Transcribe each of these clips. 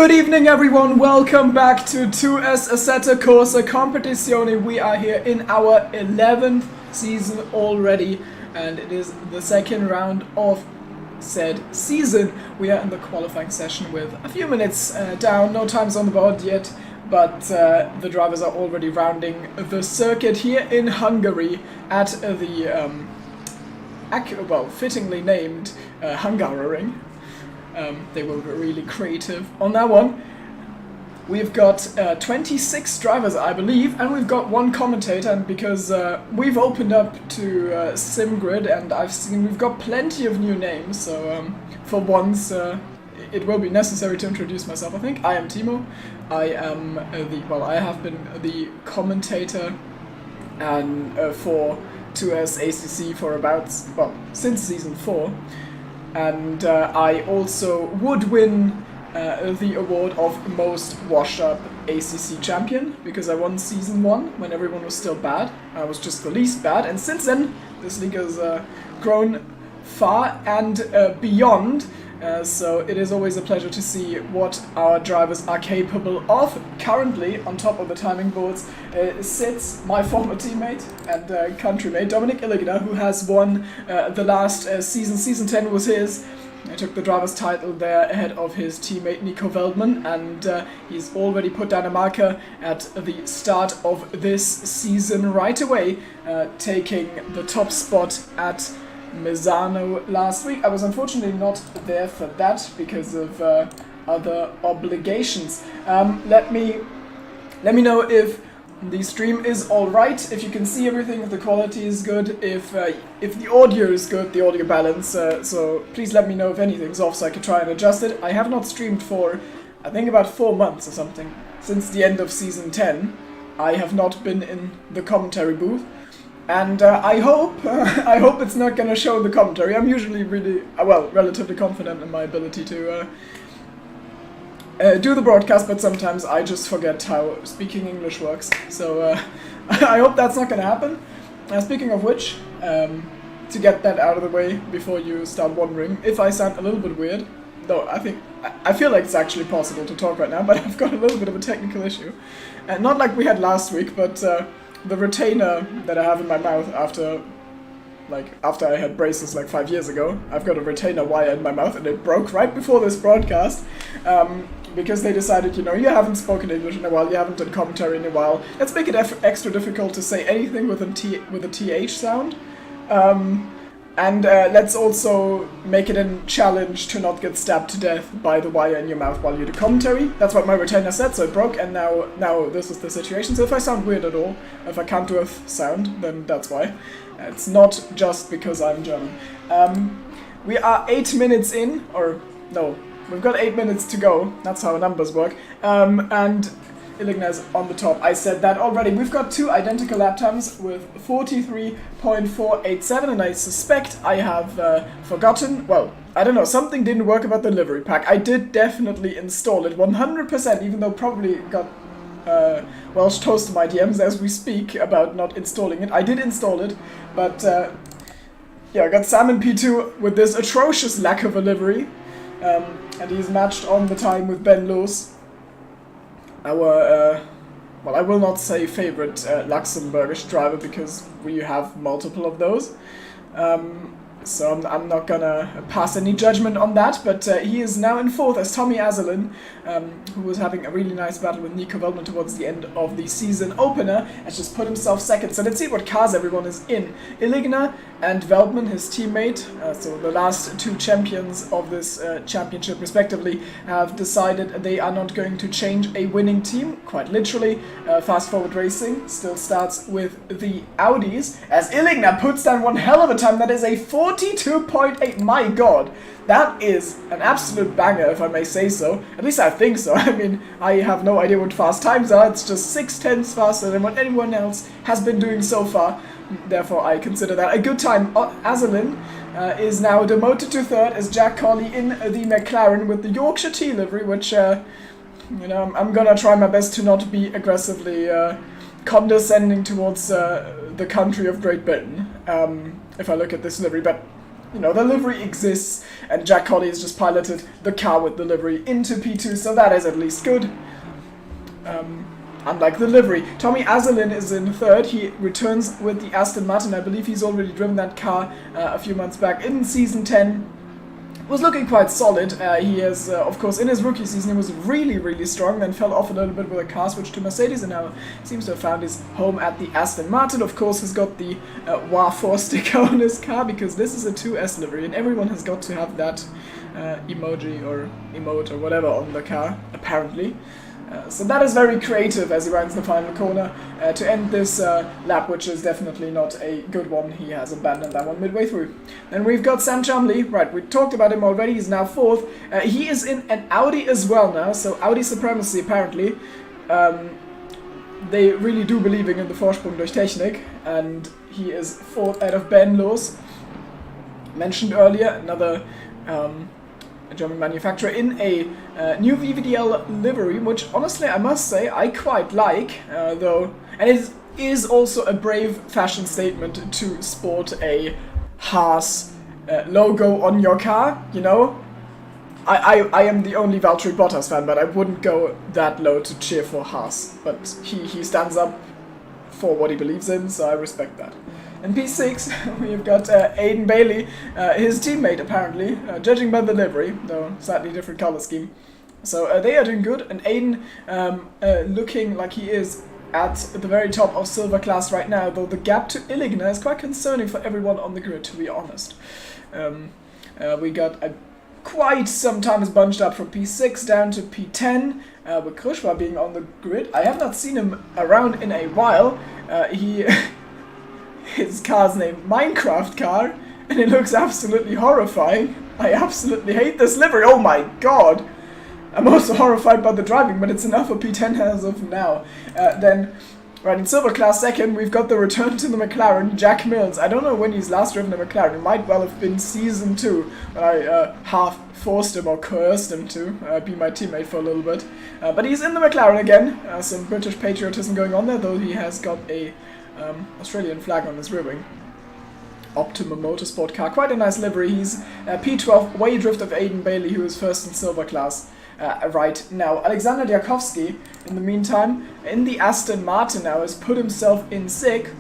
Good evening everyone, welcome back to 2S Assetto Corsa Competizione. We are here in our 11th season already, and it is the second round of said season. We are in the qualifying session with a few minutes down, no times on the board yet, but the drivers are already rounding the circuit here in Hungary at the fittingly named Hungaroring. They were really creative on that one. We've got 26 drivers, I believe, and we've got one commentator, and because we've opened up to SimGrid, and I've seen we've got plenty of new names, so for once it will be necessary to introduce myself, I think. I am Timo. I am I have been the commentator and for 2S ACC for since season 4. And I also would win the award of most washed up ACC champion, because I won season 1 when everyone was still bad. I was just the least bad, and since then this league has grown far and beyond. So it is always a pleasure to see what our drivers are capable of. Currently, on top of the timing boards, sits my former teammate and countrymate Dominic Illigner, who has won the last season. Season 10 was his. He took the driver's title there ahead of his teammate Nico Veldman, and he's already put down a marker at the start of this season right away, taking the top spot at Misano last week. I was unfortunately not there for that because of other obligations. Let me know if the stream is alright, if you can see everything, if the quality is good, if the audio is good, the audio balance, so please let me know if anything's off so I can try and adjust it. I have not streamed for, I think, about 4 months or something. Since the end of season 10, I have not been in the commentary booth. And I hope it's not going to show in the commentary. I'm usually really, relatively confident in my ability to do the broadcast, but sometimes I just forget how speaking English works. So I hope that's not going to happen. Speaking of which, to get that out of the way before you start wondering if I sound a little bit weird, though I feel like it's actually possible to talk right now, but I've got a little bit of a technical issue. Not like we had last week, but the retainer that I have in my mouth after I had braces like 5 years ago, I've got a retainer wire in my mouth, and it broke right before this broadcast, because they decided, you haven't spoken English in a while, you haven't done commentary in a while, let's make it extra difficult to say anything with a TH sound, and let's also make it a challenge to not get stabbed to death by the wire in your mouth while you do commentary. That's what my retainer said, so it broke, and now this is the situation. So if I sound weird at all, if I can't do a sound, then that's why. It's not just because I'm German. We are 8 minutes in, or no, we've got 8 minutes to go. That's how numbers work. And Illigner's on the top. I said that already. We've got 2 identical lap times with 43.487, and I suspect I have forgotten. Well, I don't know. Something didn't work about the livery pack. I did definitely install it 100%, even though probably got Welsh toast to my DMs as we speak about not installing it. I did install it, but I got Sam in P2 with this atrocious lack of a livery, and he's matched on the time with Ben Loos, our, I will not say favorite Luxembourgish driver, because we have multiple of those. So I'm not gonna pass any judgment on that, but he is now in 4th as Tommy Azzelin, who was having a really nice battle with Nico Veldman towards the end of the season opener, has just put himself 2nd. So let's see what cars everyone is in. Illigner and Veldman, his teammate, so the last 2 champions of this championship respectively, have decided they are not going to change a winning team, quite literally. Fast Forward Racing still starts with the Audis, as Illigner puts down one hell of a time. That is a 42.8, my god, that is an absolute banger, if I may say so. At least I think so. I mean, I have no idea what fast times are. It's just 6/10 faster than what anyone else has been doing so far. Therefore, I consider that a good time. Azzelin is now demoted to 3rd as Jack Colley in the McLaren with the Yorkshire T livery, which, I'm gonna try my best to not be aggressively condescending towards the country of Great Britain, if I look at this livery, but you know, the livery exists, and Jack Colley has just piloted the car with the livery into P2, so that is at least good. Unlike the livery. Tommy Azelin is in third. He returns with the Aston Martin. I believe he's already driven that car a few months back in Season 10. Was looking quite solid. He is, of course, in his rookie season, he was really, really strong, then fell off a little bit with a car switch to Mercedes, and now seems to have found his home at the Aston Martin. Of course, has got the WA4 sticker on his car, because this is a 2S livery, and everyone has got to have that emoji or emote or whatever on the car, apparently. So that is very creative as he rounds the final corner to end this lap, which is definitely not a good one. He has abandoned that one midway through. Then we've got Sam Chumley. Right, we talked about him already. He's now fourth. He is in an Audi as well now, so Audi supremacy apparently. They really do believe in the Vorsprung durch Technik, and he is fourth out of Ben Loos. Mentioned earlier, another a German manufacturer in a new VVDL livery, which honestly I must say I quite like, though, and it is also a brave fashion statement to sport a Haas logo on your car, you know. I am the only Valtteri Bottas fan, but I wouldn't go that low to cheer for Haas, but he stands up for what he believes in, so I respect that. In P6, we've got Aiden Bailey, his teammate apparently, judging by the livery, though slightly different color scheme. So they are doing good, and Aiden looking like he is at the very top of silver class right now, though the gap to Illigner is quite concerning for everyone on the grid, to be honest. We got quite sometimes bunched up from P6 down to P10, with Krushwa being on the grid. I have not seen him around in a while. His car's named Minecraft Car, and it looks absolutely horrifying. I absolutely hate this livery. Oh my god! I'm also horrified by the driving, but it's enough for P10 as of now. Then, right, in silver class second, we've got the return to the McLaren, Jack Mills. I don't know when he's last driven a McLaren. It might well have been Season 2, when I half forced him or coerced him to be my teammate for a little bit. But he's in the McLaren again. Some British patriotism going on there, though he has got a Australian flag on his rear wing. Optimum Motorsport car, quite a nice livery. He's P12, way drift of Aiden Bailey, who is first in silver class right now. Alexander Diakowski, in the meantime, in the Aston Martin now, has put himself in SIG,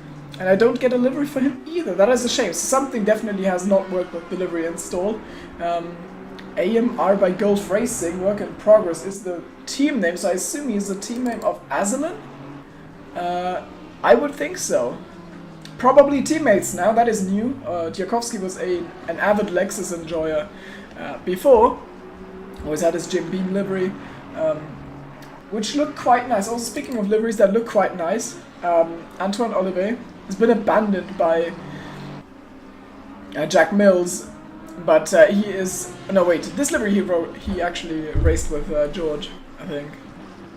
and I don't get a livery for him either. That is a shame. So something definitely has not worked with the livery install. AMR by Gulf Racing, work in progress, is the team name, so I assume he's the team name of Azelin? I would think so. Probably teammates now, that is new. Diakowski was an avid Lexus enjoyer before. Always had his Jim Beam livery, which looked quite nice. Also, speaking of liveries that look quite nice, Antoine Olivet has been abandoned by Jack Mills, but he is... No, wait, this livery he actually raced with George, I think.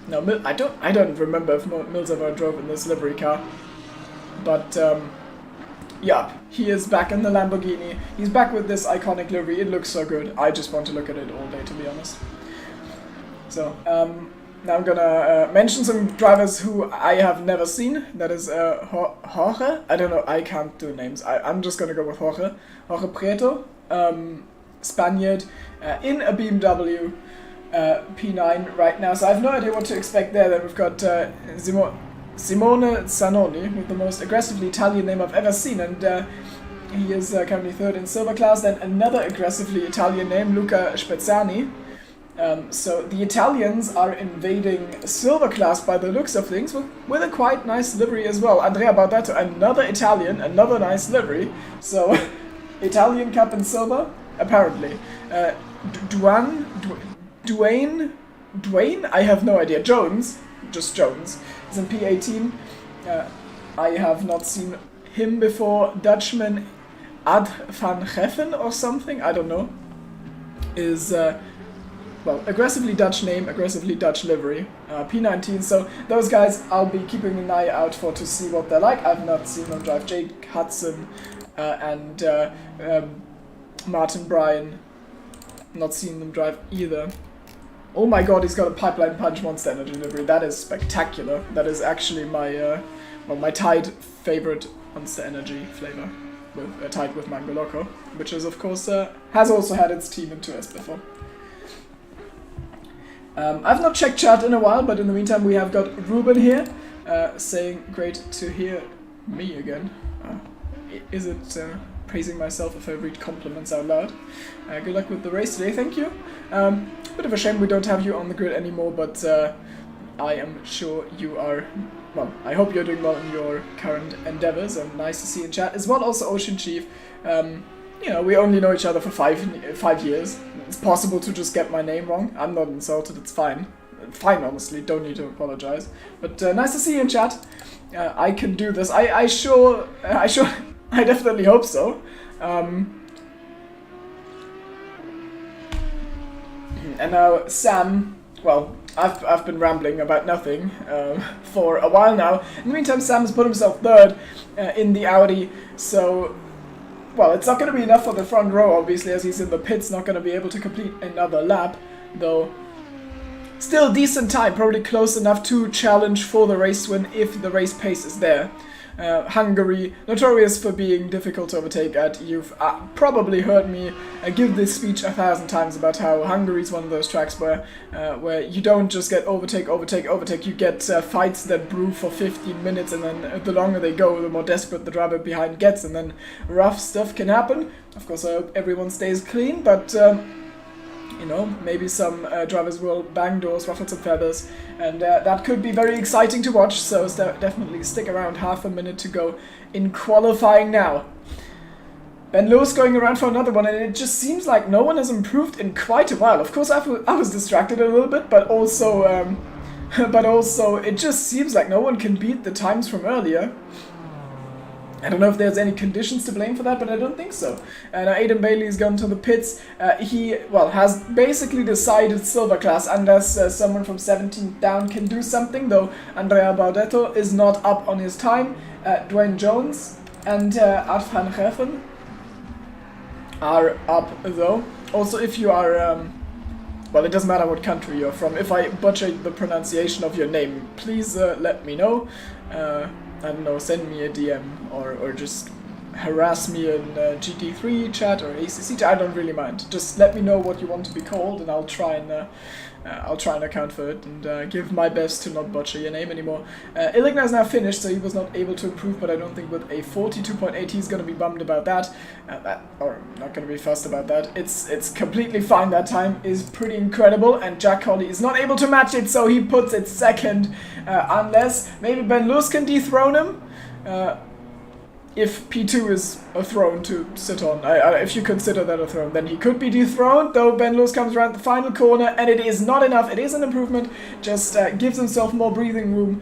No, I don't remember if Mills ever drove in this livery car. But, yeah, he is back in the Lamborghini. He's back with this iconic livery. It looks so good. I just want to look at it all day, to be honest. So, now I'm gonna mention some drivers who I have never seen. That is Jorge. I don't know, I can't do names. I'm just gonna go with Jorge. Jorge Prieto, Spaniard, in a BMW. P9 right now, so I have no idea what to expect there. Then we've got Simone Zanoni with the most aggressively Italian name I've ever seen, and he is currently third in silver class. Then another aggressively Italian name, Luca Spezzani. So the Italians are invading silver class by the looks of things, with a quite nice livery as well. Andrea Baudato, another Italian, another nice livery. So Italian Cup in silver, apparently. Dwayne? I have no idea. Jones, just Jones, is in P18. I have not seen him before. Dutchman Ad van Geffen or something, I don't know, is, well, aggressively Dutch name, aggressively Dutch livery, P19, so those guys I'll be keeping an eye out for to see what they're like. I've not seen them drive. Jake Hudson and Martin Bryan, not seen them drive either. Oh my god, he's got a Pipeline Punch Monster Energy livery. That is spectacular. That is actually my, well, my tied favorite Monster Energy flavor. tied with Mangoloko, which is of course has also had its team in 2S before. I've not checked chat in a while, but in the meantime we have got Ruben here saying great to hear me again. Is it praising myself if I read compliments out loud? Good luck with the race today, thank you. Bit of a shame we don't have you on the grid anymore, but I am sure you are, well, I hope you're doing well in your current endeavors, and nice to see you in chat as well. Also Ocean Chief, you know, we only know each other for 5 years. It's possible to just get my name wrong. I'm not insulted, it's fine. Fine, honestly, don't need to apologize. But nice to see you in chat. I can do this. I definitely hope so. And now Sam, well, I've been rambling about nothing for a while now. In the meantime, Sam has put himself third in the Audi, so, well, it's not going to be enough for the front row, obviously, as he's in the pits, not going to be able to complete another lap, though still decent time, probably close enough to challenge for the race win if the race pace is there. Hungary, notorious for being difficult to overtake at. You've probably heard me give this speech 1,000 times about how Hungary is one of those tracks where you don't just get overtake, you get fights that brew for 15 minutes, and then the longer they go, the more desperate the driver behind gets, and then rough stuff can happen. Of course, I hope everyone stays clean, but you know, maybe some drivers will bang doors, ruffle some feathers, and that could be very exciting to watch, so definitely stick around. Half a minute to go in qualifying now. Ben Lewis going around for another one, and it just seems like no one has improved in quite a while. Of course, I was distracted a little bit, but also it just seems like no one can beat the times from earlier. I don't know if there's any conditions to blame for that, but I don't think so. And Aidan Bailey's gone to the pits. He, well, has basically decided silver class, unless someone from 17th down can do something, though Andrea Baudetto is not up on his time. Dwayne Jones and Art van Geffen are up, though. Also, if you are, well, it doesn't matter what country you're from. If I butchered the pronunciation of your name, please let me know. I don't know, send me a DM or just harass me in GT3 chat or ACC chat. I don't really mind. Just let me know what you want to be called, and I'll try and account for it and give my best to not butcher your name anymore. Illigna is now finished, so he was not able to improve, but I don't think with a 42.8 he's going to be bummed about that. Or not going to be fussed about that. It's completely fine. That time is pretty incredible, and Jack Colley is not able to match it, so he puts it second, unless maybe Ben Lewis can dethrone him. If P2 is a throne to sit on, if you consider that a throne, then he could be dethroned, though Ben Lewis comes around the final corner, and it is not enough. It is an improvement, just gives himself more breathing room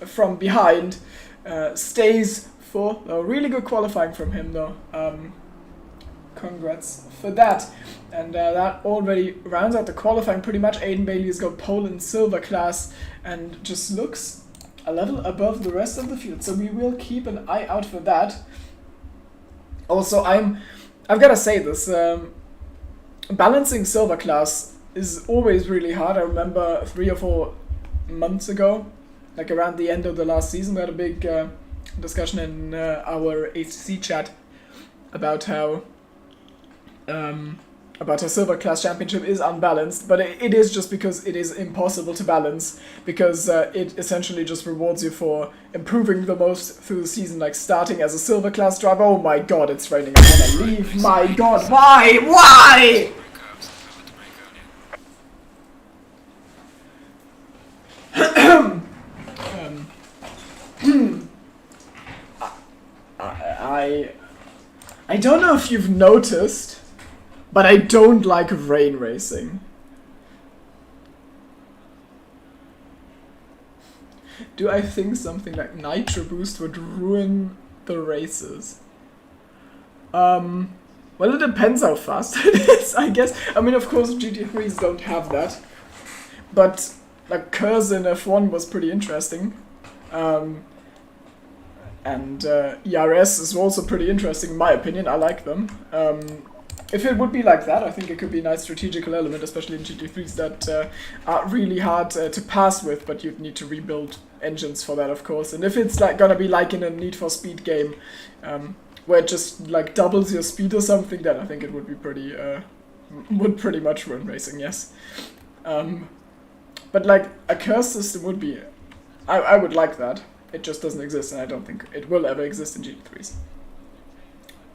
from behind. Stays for a really good qualifying from him, though. Congrats for that. And that already rounds out the qualifying pretty much. Aidan Bailey has got pole in silver class and just looks a level above the rest of the field, so we will keep an eye out for that. Also, I've got to say this, balancing silver class is always really hard. I remember 3 or 4 months ago, like around the end of the last season, we had a big discussion in our ACC chat about how silver class championship is unbalanced, but it is just because it is impossible to balance, because it essentially just rewards you for improving the most through the season, like starting as a silver class driver. Oh my god, it's raining, I wanna leave, my god, why? I don't know if you've noticed, but I don't like rain racing. Do I think something like Nitro Boost would ruin the races? Well, it depends how fast it is, I guess. I mean, of course, GT3s don't have that. But, like, Curse in F1 was pretty interesting. And ERS is also pretty interesting, in my opinion. I like them. If it would be like that, I think it could be a nice strategical element, especially in GT3s that are really hard to pass with, but you'd need to rebuild engines for that, of course. And if it's like gonna be like in a Need for Speed game, where it just like doubles your speed or something, then I think it would be pretty much run racing, yes. But like a curse system would be, I would like that. It just doesn't exist, and I don't think it will ever exist in GT3s.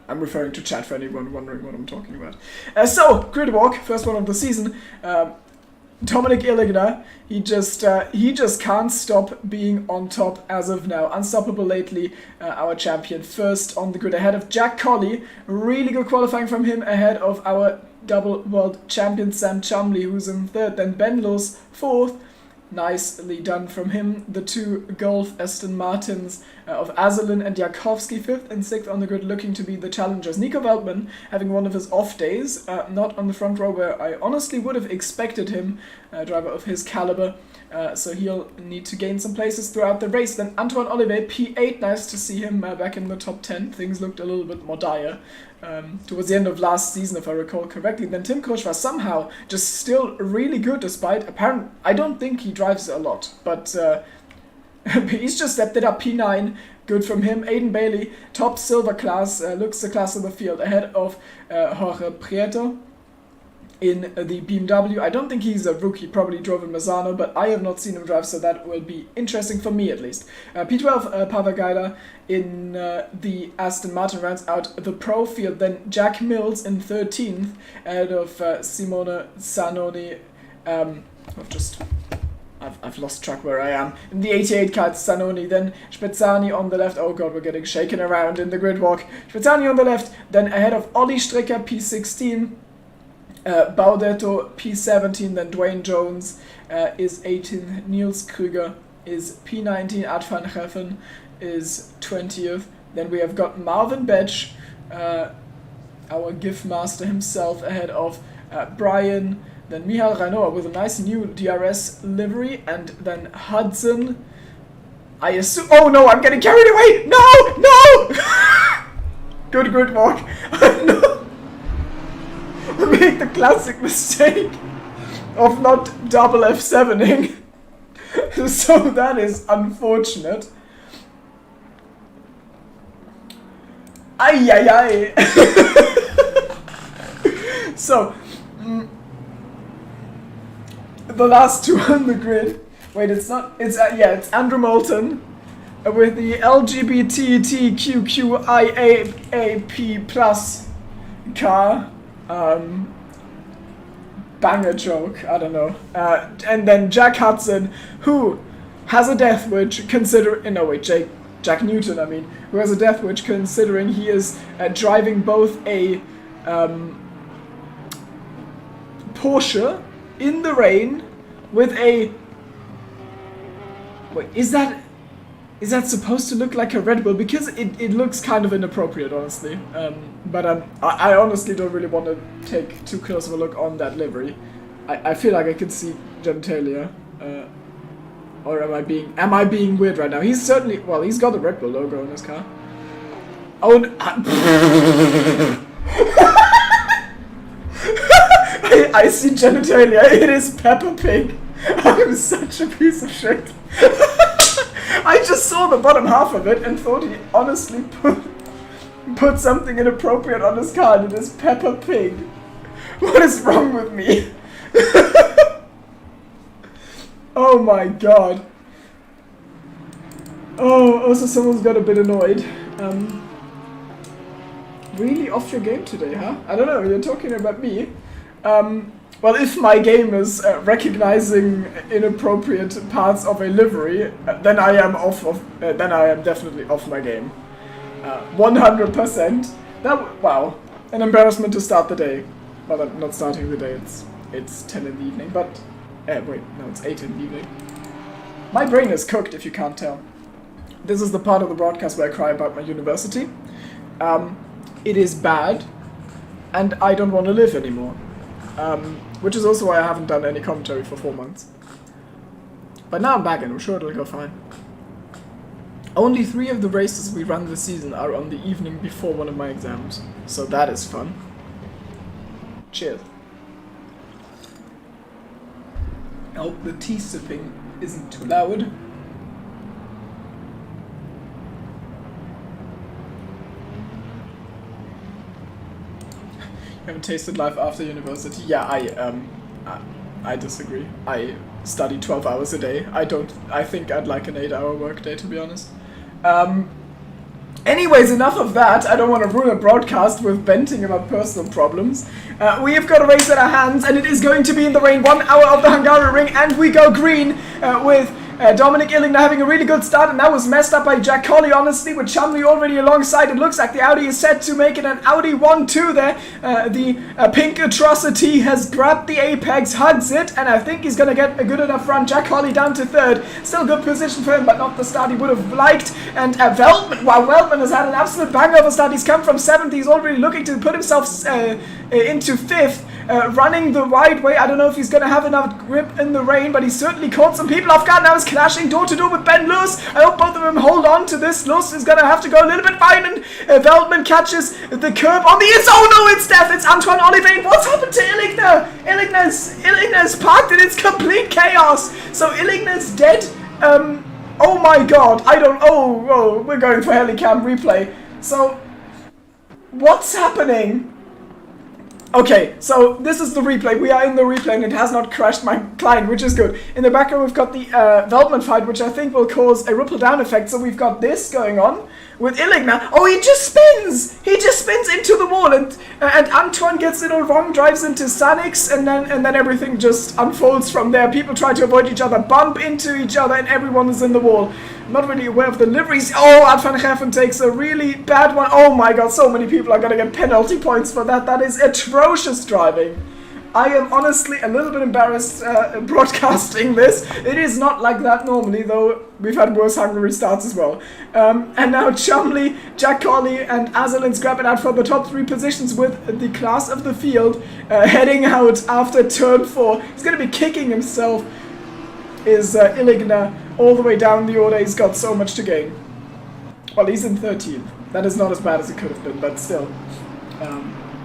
I'm referring to chat for anyone wondering what I'm talking about. So, grid walk, first one of the season. Dominic Illigner, he just can't stop being on top as of now. Unstoppable lately, our champion, first on the grid ahead of Jack Colley. Really good qualifying from him, ahead of our double world champion Sam Chumley, who's in third. Then Ben Lewis, fourth. Nicely done from him. The two Golf Aston Martins of Azulin and Jakowski, 5th and 6th on the grid, looking to be the challengers. Nico Veltman having one of his off days, not on the front row where I honestly would have expected him, driver of his caliber. So he'll need to gain some places throughout the race. Then Antoine Olivet, P8, nice to see him back in the top 10. Things looked a little bit more dire towards the end of last season, if I recall correctly. Then Tim Krush was somehow just still really good, despite apparent. I don't think he drives a lot, but he's just stepped it up. P9, good from him. Aiden Bailey, top silver class, looks the class of the field, ahead of Jorge Prieto in the BMW. I don't think he's a rookie, probably drove in Misano, but I have not seen him drive, so that will be interesting for me at least. P12, Pavagaida in the Aston Martin rounds out the pro field. Then Jack Mills in 13th, ahead of Simone Zanoni. I've lost track where I am. In the 88 car, it's Zanoni, then Spezzani on the left. Oh god, we're getting shaken around in the grid walk. Spezzani on the left, then ahead of Olli Stricker, P16. Baudetto, P17, then Dwayne Jones is 18th, Niels Krüger is P19, Art van Geffen is 20th, then we have got Marvin Betch, our gift master himself, ahead of Brian, then Michal Renault with a nice new DRS livery, and then Hudson, I assume, oh no, I'm getting carried away, no! Good grid walk. No. Make the classic mistake of not double F7ing. So that is unfortunate. Ay. So, the last two on the grid. Wait, it's not. It's it's Andrew Moulton with the LGBTQQIAAP plus car. Banger joke, I don't know. And then Jack Hudson, who has a death wish, Jack Newton, I mean, who has a death wish considering he is driving both a Porsche in the rain with a... Wait, is that supposed to look like a Red Bull? Because it looks kind of inappropriate, honestly. But I honestly don't really want to take too close of a look on that livery. I feel like I can see genitalia. Or am I being weird right now? He's certainly, well, he's got the Red Bull logo on his car. Oh, I see genitalia. It is Peppa Pig. I'm such a piece of shit. I just saw the bottom half of it and thought he honestly put something inappropriate on his car, and it is Peppa Pig. What is wrong with me? Oh my god. Oh, also someone's got a bit annoyed. Really off your game today, huh? I don't know, you're talking about me. Well, if my game is recognizing inappropriate parts of a livery, then I am definitely off my game. 100%. Wow, an embarrassment to start the day. Well, I'm not starting the day. It's 10 in the evening, but wait, no, it's 8 in the evening. My brain is cooked, if you can't tell. This is the part of the broadcast where I cry about my university. It is bad, and I don't want to live anymore. Which is also why I haven't done any commentary for 4 months. But now I'm back and I'm sure it'll go fine. Only 3 of the races we run this season are on the evening before one of my exams, so that is fun. Cheers. I hope the tea sipping isn't too loud. haven't tasted life after university. Yeah, I disagree. I study 12 hours a day. I think I'd like an 8-hour workday, to be honest. Anyways, enough of that. I don't want to ruin a broadcast with venting about personal problems. We have got a race in our hands, and it is going to be in the rain. 1 hour of the Hungaroring, and we go green with Dominic Illingner having a really good start, and that was messed up by Jack Colley, honestly, with Chumley already alongside. It looks like the Audi is set to make it an Audi 1-2 there. The pink atrocity has grabbed the apex, hugs it, and I think he's going to get a good enough run. Jack Colley down to third. Still good position for him, but not the start he would have liked. And Veltman, wow, Veltman has had an absolute banger of a start. He's come from 7th. He's already looking to put himself into 5th. Running the right way. I don't know if he's going to have enough grip in the rain, but he's certainly caught some people off guard. Now he's clashing door to door with Ben Lewis. I hope both of them hold on to this. Lewis is going to have to go a little bit fine, and Veltman catches the curb on the inside. Oh no, it's death. It's Antoine Oliveira. What's happened to Illingner? Illingner's parked and it's complete chaos. So Illingner's dead. Oh my god. I don't... Oh, we're going for Helicam replay. So, what's happening? Okay, so this is the replay. We are in the replay and it has not crashed my client, which is good. In the background we've got the Veltman fight, which I think will cause a ripple down effect. So we've got this going on with Illingner. Oh, he just spins! He just spins into the wall, and Antoine gets it all wrong, drives into Sanix, and then everything just unfolds from there. People try to avoid each other, bump into each other, and everyone is in the wall. I'm not really aware of the liveries. Oh, Ad van Geffen takes a really bad one. Oh my god, so many people are gonna get penalty points for that. That is atrocious driving. I am honestly a little bit embarrassed broadcasting this. It is not like that normally, though we've had worse Hungary starts as well. And now Chumley, Jack Colley, and Azalin scrap it out for the top 3 positions with the class of the field heading out after turn 4. He's going to be kicking himself, is Illingner, all the way down the order. He's got so much to gain. Well, he's in 13th. That is not as bad as it could have been, but still.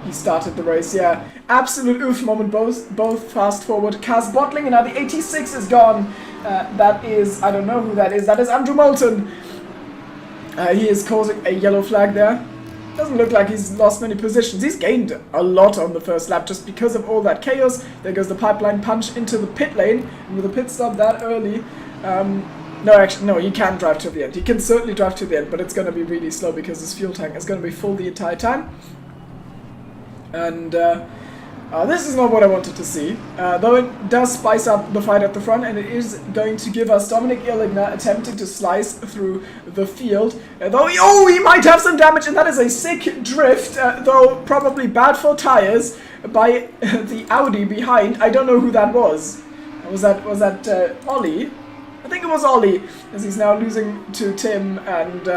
He started the race, yeah. Absolute oof moment, both fast forward. Kaz Bottling, and now the 86 is gone. That is, I don't know who that is. That is Andrew Moulton. He is causing a yellow flag there. Doesn't look like he's lost many positions. He's gained a lot on the first lap just because of all that chaos. There goes the pipeline punch into the pit lane. And with a pit stop that early, no, actually, no, he can drive to the end. He can certainly drive to the end, but it's going to be really slow because his fuel tank is going to be full the entire time. And this is not what I wanted to see, though it does spice up the fight at the front, and it is going to give us Dominic Illingner attempting to slice through the field, though he might have some damage, and that is a sick drift, though probably bad for tires, by the Audi behind. I don't know who that was. Was that Ollie? I think it was Ollie, as he's now losing to Tim, and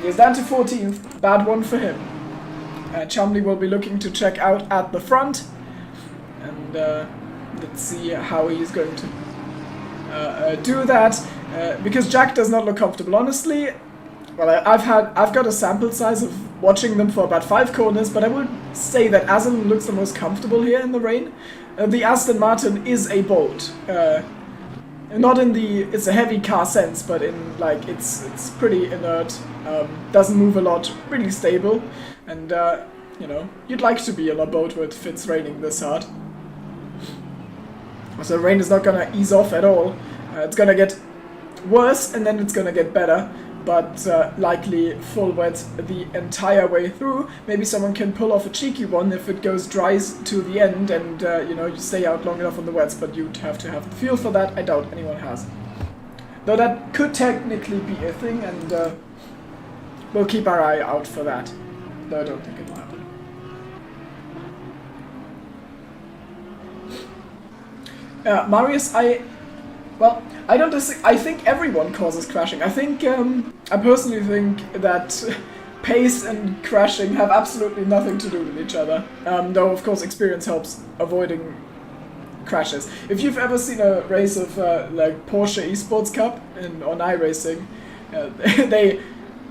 he's down to 14th. Bad one for him. Chumley will be looking to check out at the front, and let's see how he's going to do that, because Jack does not look comfortable. Honestly, well, I've got a sample size of watching them for about 5 corners, but I would say that Aslan looks the most comfortable here in the rain. The Aston Martin is a Bolt, not in the it's a heavy car sense, but in like it's pretty inert, doesn't move a lot, really stable. And, you know, you'd like to be on a boat where it fits raining this hard. So rain is not gonna ease off at all. It's gonna get worse, and then it's gonna get better. But likely full wet the entire way through. Maybe someone can pull off a cheeky one if it goes dries to the end, and, you know, you stay out long enough on the wets. But you'd have to have the feel for that. I doubt anyone has. Though that could technically be a thing, and we'll keep our eye out for that. No, I don't think it'll happen. Marius, I don't disagree. I think everyone causes crashing. I think, I personally think that pace and crashing have absolutely nothing to do with each other. Though, of course, experience helps avoiding crashes. If you've ever seen a race of, like, Porsche Esports Cup on iRacing,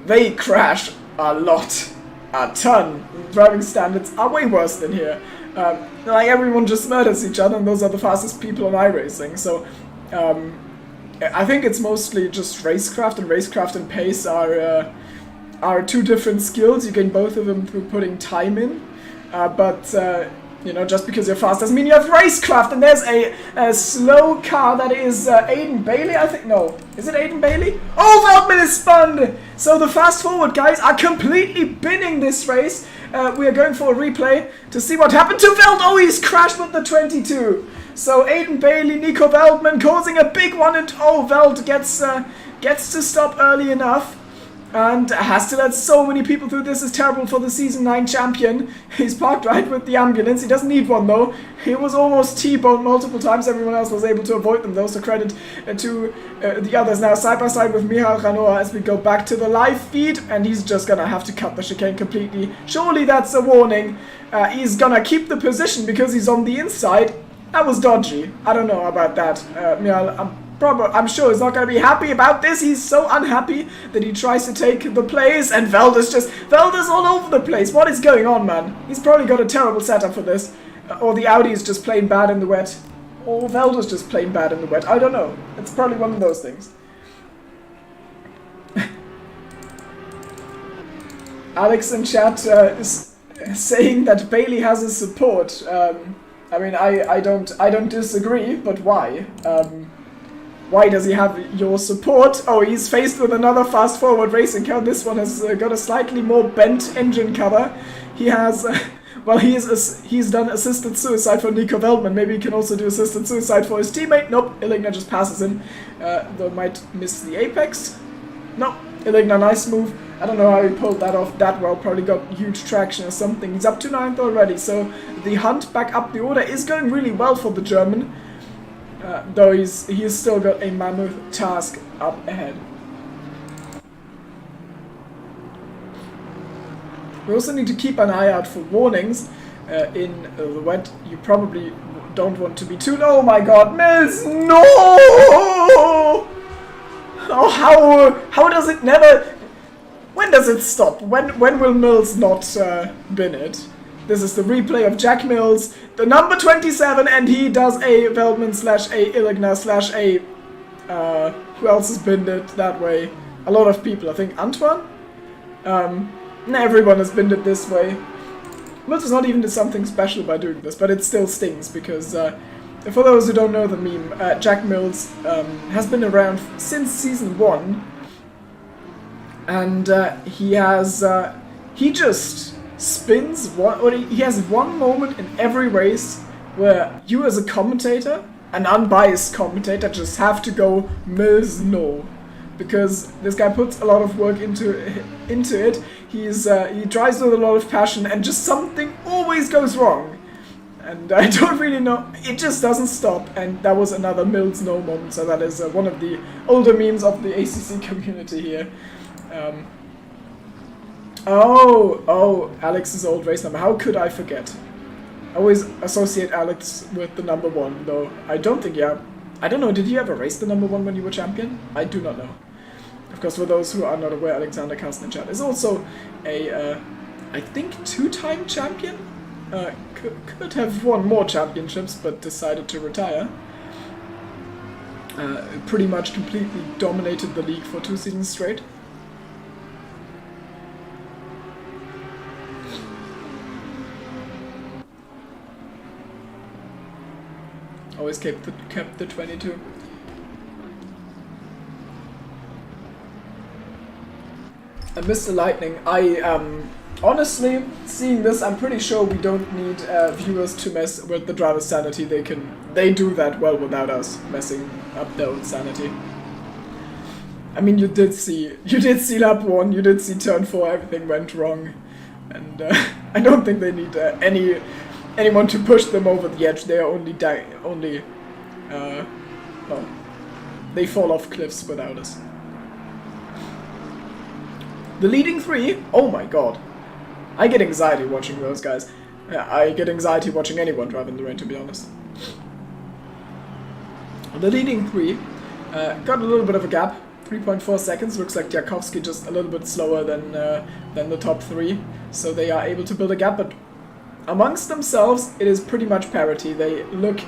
they crash a lot. A ton. Driving standards are way worse than here. Like, everyone just murders each other, and those are the fastest people in iRacing. So, I think it's mostly just racecraft, and racecraft and pace are 2 different skills. You gain both of them through putting time in. You know, just because you're fast doesn't mean you have racecraft. And there's a slow car that is Aiden Bailey, I think. No, is it Aiden Bailey? Oh, Veldman is spun! So the fast forward guys are completely binning this race. We are going for a replay to see what happened to Veld. Oh, he's crashed with the 22. So Aiden Bailey, Nico Veldman causing a big one, and oh, Veld gets to stop early enough. And has to let so many people through. This is terrible for the Season 9 champion. He's parked right with the ambulance. He doesn't need one though. He was almost T-boned multiple times. Everyone else was able to avoid them though. So credit to the others. Now side by side with Michal Ranoa as we go back to the live feed. And he's just gonna have to cut the chicane completely. Surely that's a warning. He's gonna keep the position because he's on the inside. That was dodgy. I don't know about that. Michal, I'm sure he's not going to be happy about this. He's so unhappy that he tries to take the place, and Velda's all over the place. What is going on, man? He's probably got a terrible setup for this. Or the Audi is just plain bad in the wet. Or Velda's just plain bad in the wet. I don't know. It's probably one of those things. Alex in chat is saying that Bailey has his support. I mean, I don't disagree, but why? Why does he have your support? Oh, he's faced with another fast-forward racing car. This one has got a slightly more bent engine cover. He has, well, he's done assisted suicide for Nico Veldman. Maybe he can also do assisted suicide for his teammate. Nope, Illigna just passes him. Though might miss the apex. Nope, Illigna, nice move. I don't know how he pulled that off that well. Probably got huge traction or something. He's up to 9th already. So the hunt back up the order is going really well for the German. Though he's still got a mammoth task up ahead. We also need to keep an eye out for warnings in the wet. You probably don't want to be too... Oh my god, Mills! No! Oh, how does it never... When does it stop? When will Mills not bin it? This is the replay of Jack Mills, the number 27, and he does a Veldman slash a Illigna slash a... who else has binned it that way? A lot of people, I think. Antoine? Everyone has binned it this way. Mills is not even did something special by doing this, but it still stings, because for those who don't know the meme, Jack Mills has been around since Season 1, and he just spins he has one moment in every race where you as a commentator, an unbiased commentator, just have to go Mills no, because this guy puts a lot of work into it. He drives with a lot of passion, and just something always goes wrong, and I don't really know, it just doesn't stop. And that was another Mills no moment, so that is one of the older memes of the ACC community here. Oh, Alex's old race number. How could I forget? I always associate Alex with the number 1, though I don't think, I don't know, did you ever race the number 1 when you were champion? I do not know. Of course, for those who are not aware, Alexander Kasnichat is also a, I think, 2-time champion? Could have won more championships, but decided to retire. Pretty much completely dominated the league for 2 seasons straight. Always kept the 22. And Mr. Lightning, honestly, seeing this, I'm pretty sure we don't need viewers to mess with the driver's sanity. They do that well without us messing up their own sanity. I mean, you did see lap 1, you did see turn 4, everything went wrong, and I don't think they need anyone to push them over the edge. They are only well, they fall off cliffs without us. The leading 3, oh my god. I get anxiety watching those guys. Yeah, I get anxiety watching anyone drive in the rain, to be honest. The leading 3 got a little bit of a gap. 3.4 seconds. Looks like Diakowski just a little bit slower than the top 3. So they are able to build a gap, but amongst themselves, it is pretty much parity. They look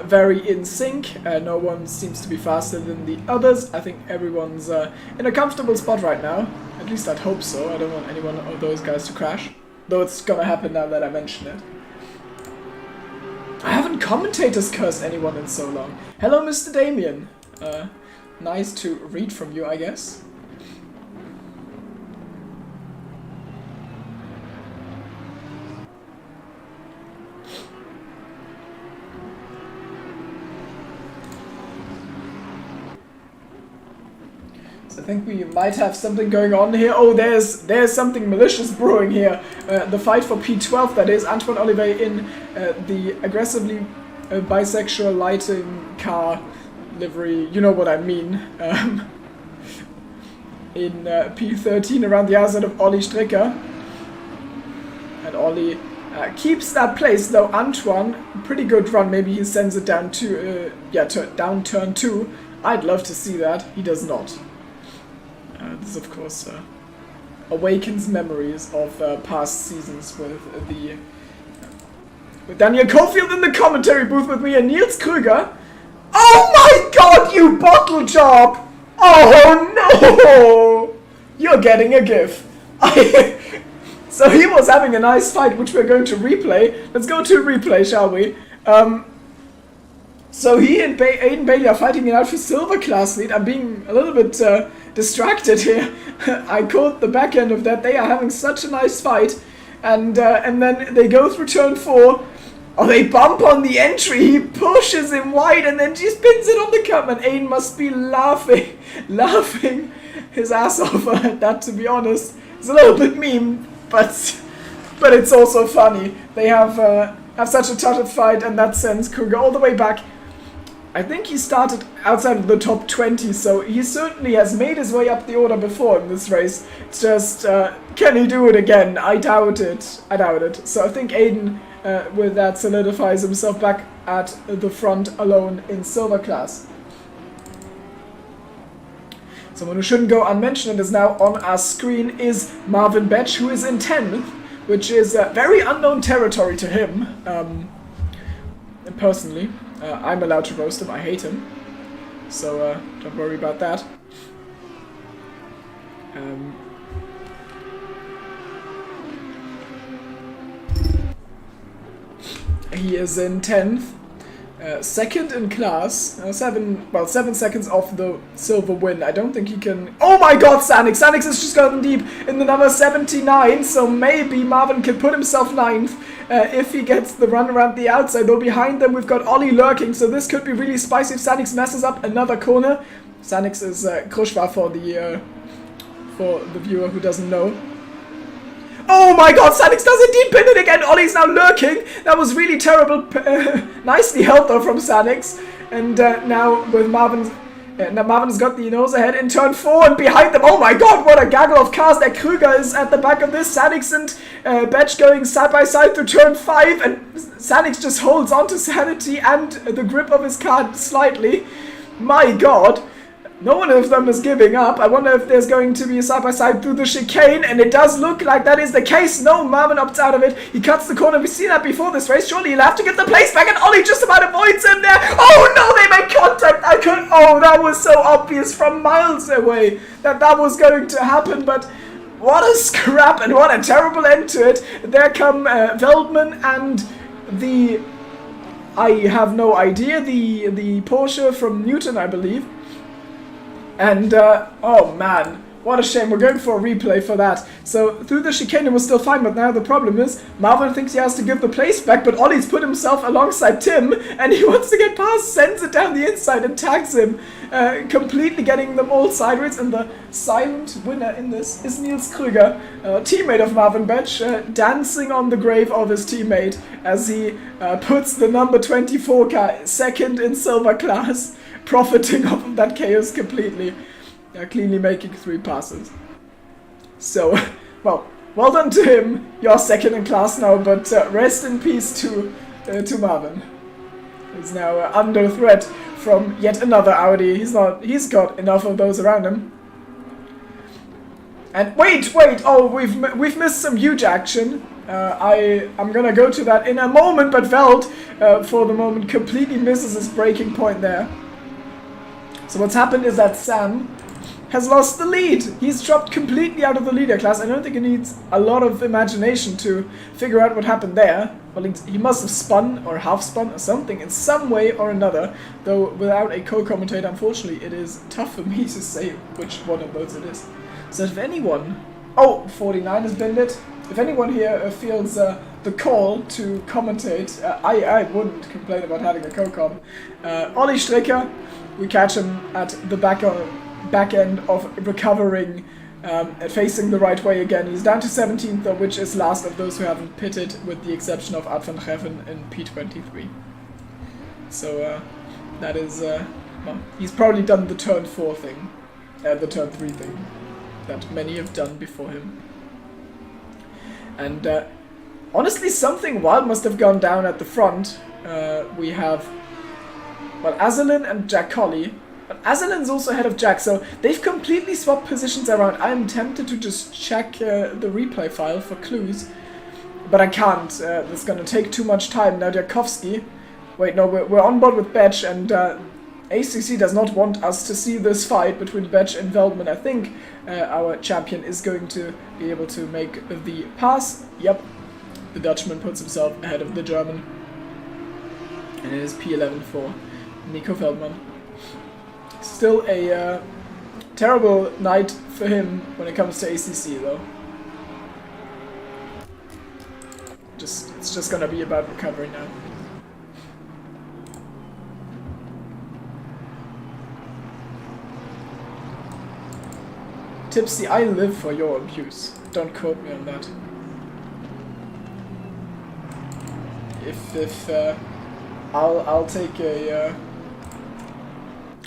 very in sync. No one seems to be faster than the others. I think everyone's in a comfortable spot right now. At least I'd hope so. I don't want anyone of those guys to crash. Though it's gonna happen now that I mention it. I haven't commentators cursed anyone in so long. Hello, Mr. Damien. Nice to read from you, I guess. I think we might have something going on here. Oh, there's something malicious brewing here. The fight for P12, that is. Antoine Olivet in the aggressively bisexual lighting car livery. You know what I mean. In P13 around the outside of Olli Stricker. And Olli keeps that place, though. Antoine, pretty good run. Maybe he sends it down to, down turn 2. I'd love to see that. He does not. This, of course, awakens memories of past seasons with Daniel Cofield in the commentary booth with me and Niels Krüger. Oh my god, you bottle job! Oh no! You're getting a gif. So he was having a nice fight, which we're going to replay. Let's go to replay, shall we? So he and Aiden Bailey are fighting it out for silver class lead. I'm being a little bit distracted here. I caught the back end of that. They are having such a nice fight. And then they go through turn 4. Oh, they bump on the entry. He pushes him wide and then just spins it on the cup. And Aiden must be laughing his ass off at that, to be honest. It's a little bit meme, but it's also funny. They have such a tough fight, and that sends Krüger all the way back. I think he started outside of the top 20, so he certainly has made his way up the order before in this race. It's just, can he do it again? I doubt it. So I think Aiden, with that, solidifies himself back at the front alone in silver class. Someone who shouldn't go unmentioned and is now on our screen is Marvin Betch, who is in 10th, which is very unknown territory to him, personally. I'm allowed to roast him, I hate him, so don't worry about that. He is in 10th, second in class, 7 seconds off the silver win. I don't think he can... Oh my god, Sanix! Sanix has just gotten deep in the number 79, so maybe Marvin can put himself 9th if he gets the run around the outside. Though behind them we've got Olli lurking, so this could be really spicy if Sanix messes up another corner. Sanix is Krushwa for the viewer who doesn't know. Oh my god, Sanix does indeed pin it again! Olli's now lurking! That was really terrible. Nicely held though from Sanix. And now with Marvin's... now Marvin's got the nose ahead in turn 4, and behind them, oh my god, what a gaggle of cars! There Krüger is at the back of this. Sanix and Betch going side by side through turn 5, and Sanix just holds on to sanity and the grip of his car slightly. My god. No one of them is giving up. I wonder if there's going to be a side-by-side through the chicane, and it does look like that is the case. No, Marvin opts out of it. He cuts the corner. We've seen that before this race. Surely he'll have to get the place back, and Olli just about avoids him there. Oh no, they make contact. Oh, that was so obvious from miles away that was going to happen, but what a scrap and what a terrible end to it. There come Veldman and the... I have no idea. The Porsche from Newton, I believe. And, oh man, what a shame. We're going for a replay for that. So, through the chicane it was still fine, but now the problem is, Marvin thinks he has to give the place back, but Olli's put himself alongside Tim, and he wants to get past, sends it down the inside and tags him, completely getting them all sideways, and the silent winner in this is Niels Krüger, teammate of Marvin Betch, dancing on the grave of his teammate as he puts the number 24 car second in silver class, profiting off of that chaos completely, cleanly making 3 passes. So, well done to him. You're second in class now, but rest in peace to Marvin. He's now under threat from yet another Audi. He's got enough of those around him. And wait! Oh, we've missed some huge action. I'm gonna go to that in a moment, but Veld, for the moment, completely misses his braking point there. So what's happened is that Sam has lost the lead. He's dropped completely out of the leader class. I don't think he needs a lot of imagination to figure out what happened there. Well, he must have spun or half spun or something in some way or another. Though without a co-commentator, unfortunately, it is tough for me to say which one of those it is. So if anyone... Oh, 49 has been lit. If anyone here feels the call to commentate, I wouldn't complain about having a co-com. Ollie Stricker, we catch him at the back end of recovering, facing the right way again. He's down to 17th though, which is last of those who haven't pitted, with the exception of Art van Treffen in P23. So that is, well, he's probably done the turn 4 thing, the turn 3 thing that many have done before him. And honestly, something wild must have gone down at the front. We have, well, Azalin and Jack Colley. But Azalin's also ahead of Jack, so they've completely swapped positions around. I'm tempted to just check the replay file for clues, but I can't. That's going to take too much time. Now Diakovsky... Wait, no, we're on board with Betch, and ACC does not want us to see this fight between Betch and Veldman. I think our champion is going to be able to make the pass. Yep, the Dutchman puts himself ahead of the German. And it is P11 for Nico Veldman. Still a terrible night for him when it comes to ACC, though. It's just gonna be about recovery now. Tipsy, I live for your abuse. Don't quote me on that. If I'll take a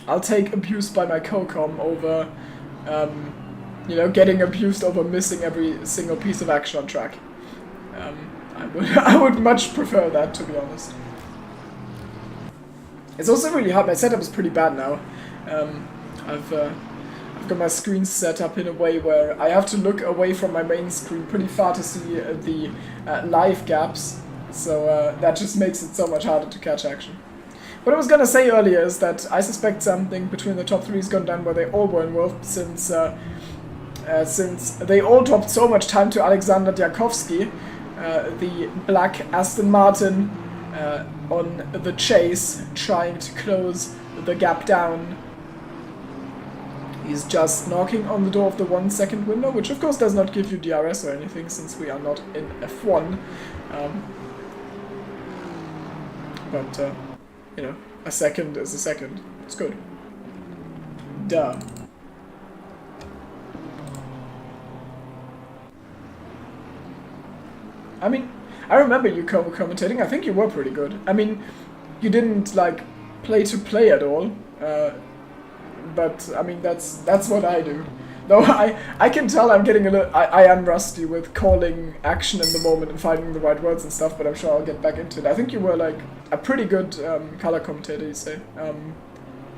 I'll take abuse by my co-com over, you know, getting abused over missing every single piece of action on track. I would much prefer that, to be honest. It's also really hard. My setup is pretty bad now. I've got my screen set up in a way where I have to look away from my main screen pretty far to see the live gaps. So that just makes it so much harder to catch action. What I was gonna say earlier is that I suspect something between the top 3 has gone down where they all were involved, since they all dropped so much time to Alexander Diakovsky, the black Aston Martin, on the chase, trying to close the gap down. He's just knocking on the door of the 1 second window, which of course does not give you DRS or anything, since we are not in F1. But you know, a second is a second. It's good. Duh. I mean, I remember you commentating. I think you were pretty good. I mean, you didn't like play to play at all. But I mean, that's what I do. Though I can tell I'm getting a little... I am rusty with calling action in the moment and finding the right words and stuff, but I'm sure I'll get back into it. I think you were like a pretty good color commentator, you say.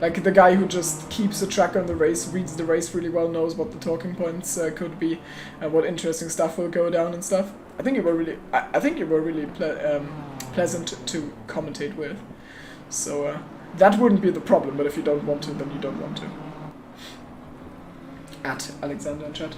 Like the guy who just keeps a track on the race, reads the race really well, knows what the talking points could be, what interesting stuff will go down and stuff. I think you were really... I think you were really pleasant to commentate with. So that wouldn't be the problem, but if you don't want to, then you don't want to. At Alexander in chat.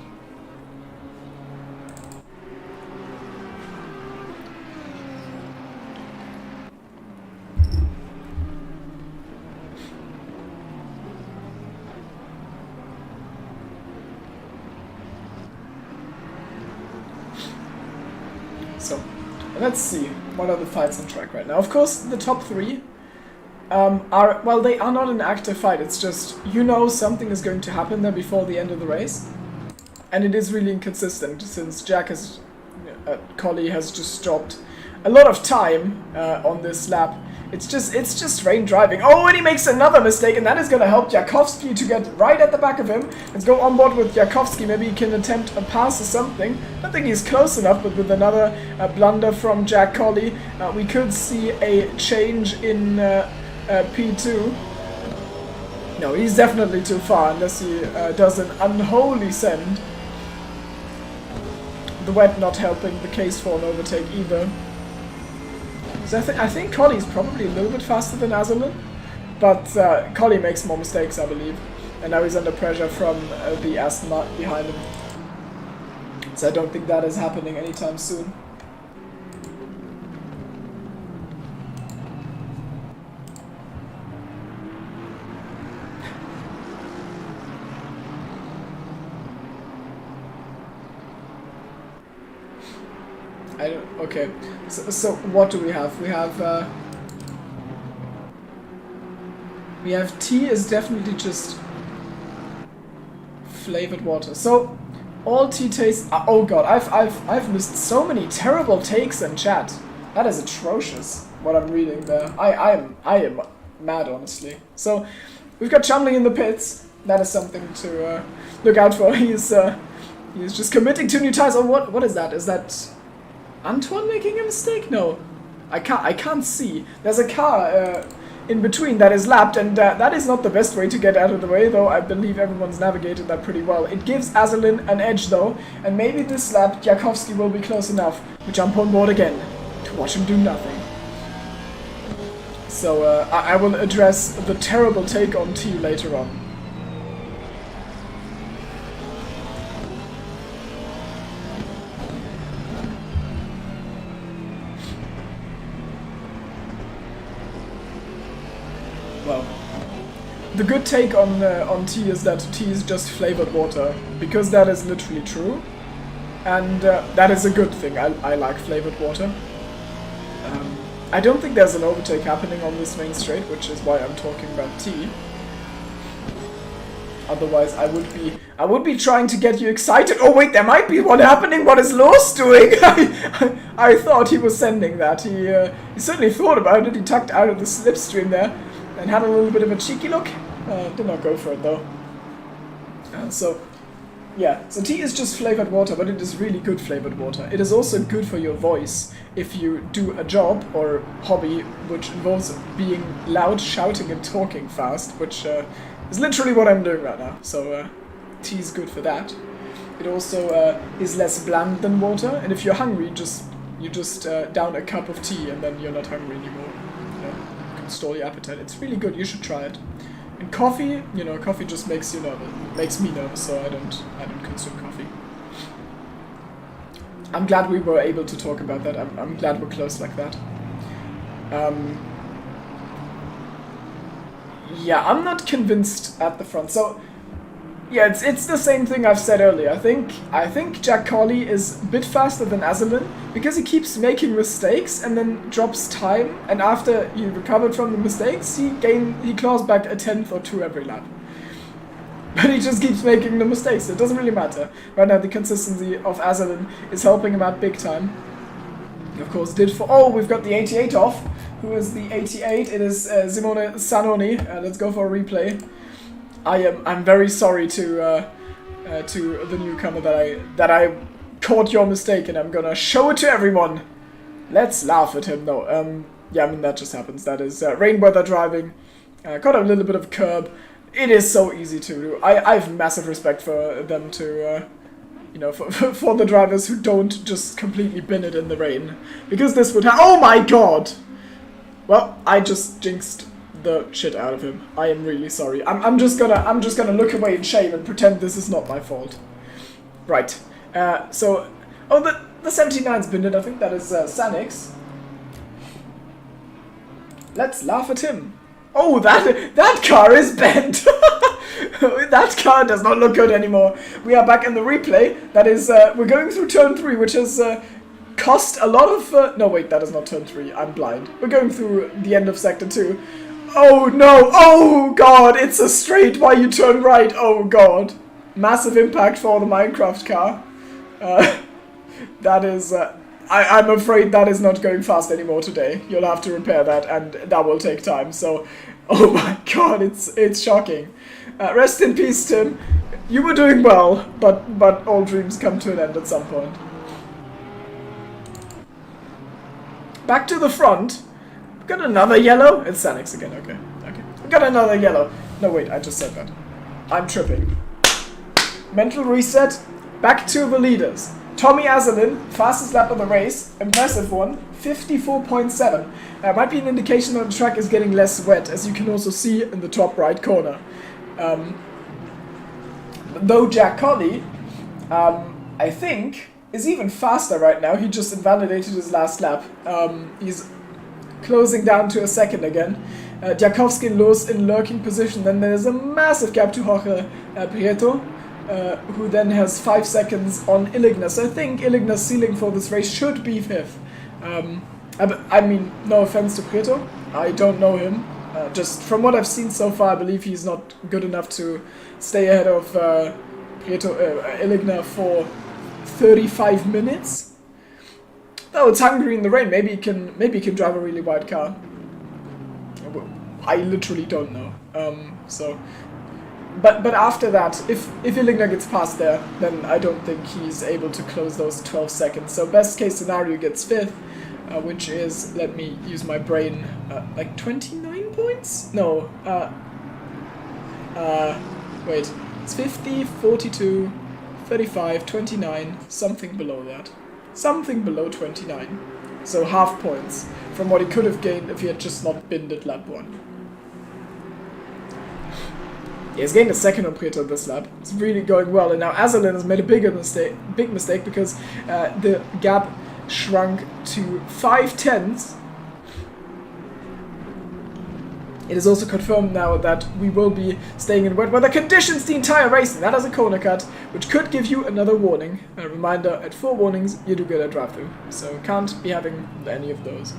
So, let's see what are the fights on track right now. Of course, the top 3 are, well, they are not an active fight. It's just, you know, something is going to happen there before the end of the race, and it is really inconsistent, since Jack has, Colley has just dropped a lot of time on this lap. It's just rain driving. Oh, and he makes another mistake, and that is going to help Diakovsky to get right at the back of him. Let's go on board with Diakovsky. Maybe he can attempt a pass or something. I don't think he's close enough, but with another blunder from Jack Colley, we could see a change in P2. No, he's definitely too far, unless he does an unholy send. The wet not helping the case for an overtake either. So I think Colley's probably a little bit faster than Azalin, but Colley makes more mistakes, I believe. and now he's under pressure from the Aston Martin behind him. So I don't think that is happening anytime soon. Okay, so what do we have? We have tea is definitely just flavored water. So all tea tastes. Oh god, I've missed so many terrible takes in chat. That is atrocious. What I'm reading there. I am mad, honestly. So we've got Chumley in the pits. That is something to look out for. He's just committing 2 new tires. Oh, what is that? Is that Antoine making a mistake? No, I can't see. There's a car in between that is lapped, and that is not the best way to get out of the way, though I believe everyone's navigated that pretty well. It gives Azalin an edge, though, and maybe this lap Jakowski will be close enough. We jump on board again to watch him do nothing. So I will address the terrible take on T later on. Well, the good take on tea is that tea is just flavored water, because that is literally true, and that is a good thing. I like flavored water. I don't think there's an overtake happening on this main straight, which is why I'm talking about tea. Otherwise, I would be trying to get you excited. Oh wait, there might be one happening. What is Lors doing? I thought he was sending that. He certainly thought about it. He tucked out of the slipstream there. And had a little bit of a cheeky look. Did not go for it though. So tea is just flavored water, but it is really good flavored water. It is also good for your voice if you do a job or hobby which involves being loud, shouting and talking fast, which is literally what I'm doing right now. So tea is good for that. It also is less bland than water, and if you're hungry, you just down a cup of tea and then you're not hungry anymore. Stall your appetite. It's really good. You should try it. And coffee, coffee just makes you nervous. Makes me nervous, so I don't consume coffee. I'm glad we were able to talk about that. I'm glad we're close like that. Yeah, I'm not convinced at the front. So yeah, it's the same thing I've said earlier. I think Jack Colley is a bit faster than Azalin because he keeps making mistakes and then drops time, and after he recovered from the mistakes, he claws back a 10th or 2 every lap. But he just keeps making the mistakes. It doesn't really matter. Right now, the consistency of Azalin is helping him out big time. Of course, we've got the 88 off. Who is the 88? It is Simone Zanoni. Let's go for a replay. I'm very sorry to the newcomer that I caught your mistake, and I'm gonna show it to everyone. Let's laugh at him though. Yeah, I mean that just happens. That is rain weather driving. Got a little bit of curb. It is so easy to do. I have massive respect for them to for the drivers who don't just completely bin it in the rain, because this would oh my god. Well, I just jinxed the shit out of him. I am really sorry. I'm just gonna look away in shame and pretend this is not my fault. Right. So the 79's been it. I think that is Sanix. Let's laugh at him. Oh, that car is bent. That car does not look good anymore. We are back in the replay. That is we're going through turn 3, which has cost a lot of no wait, that is not turn 3. I'm blind. We're going through the end of sector 2. Oh no! Oh god! It's a straight while you turn right! Oh god! Massive impact for the Minecraft car. That is... I'm afraid that is not going fast anymore today. You'll have to repair that, and that will take time, so... Oh my god, it's shocking. Rest in peace, Tim. You were doing well, but all dreams come to an end at some point. Back to the front. Got another yellow? It's Sanix again, okay. We got another yellow. No, wait, I just said that. I'm tripping. Mental reset. Back to the leaders. Tommy Azalin, fastest lap of the race. Impressive one. 54.7. Might be an indication that the track is getting less wet, as you can also see in the top right corner. Though Jack Colley, I think, is even faster right now. He just invalidated his last lap. He's closing down to a second again. Jakowski and Loos in lurking position. Then there's a massive gap to Jorge Prieto, who then has 5 seconds on Illigner. So I think Illigner's ceiling for this race should be 5th. I mean, no offense to Prieto, I don't know him. Just from what I've seen so far, I believe he's not good enough to stay ahead of Illigner for 35 minutes. Though it's Hungary in the rain, maybe he can drive a really wide car. I literally don't know. But after that, if Illigner gets past there, then I don't think he's able to close those 12 seconds. So best case scenario gets 5th, which is, let me use my brain, like 29 points? No, wait, it's 50, 42, 35, 29, something below that. Something below 29. So half points from what he could have gained if he had just not binned at lap 1. Yeah, he's gained a second on Prieto this lap. It's really going well, and now Azalin has made a big mistake because the gap shrunk to 5/10. It is also confirmed now that we will be staying in wet weather conditions the entire race, and that is a corner cut, which could give you another warning. A reminder, at 4 warnings, you do get a drive-through, so can't be having any of those.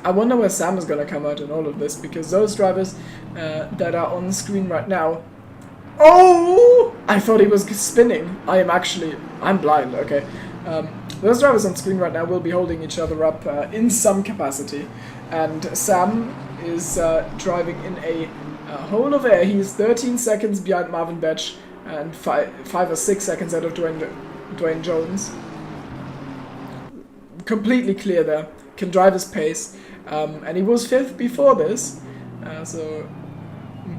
I wonder where Sam is going to come out in all of this, because those drivers that are on screen right now... Oh! I thought he was spinning. I'm blind, okay. Those drivers on screen right now will be holding each other up in some capacity. And Sam is driving in a hole of air. He's 13 seconds behind Marvin Betch and 5 or 6 seconds out of Dwayne Jones. Completely clear there. Can drive his pace, and he was 5th before this, so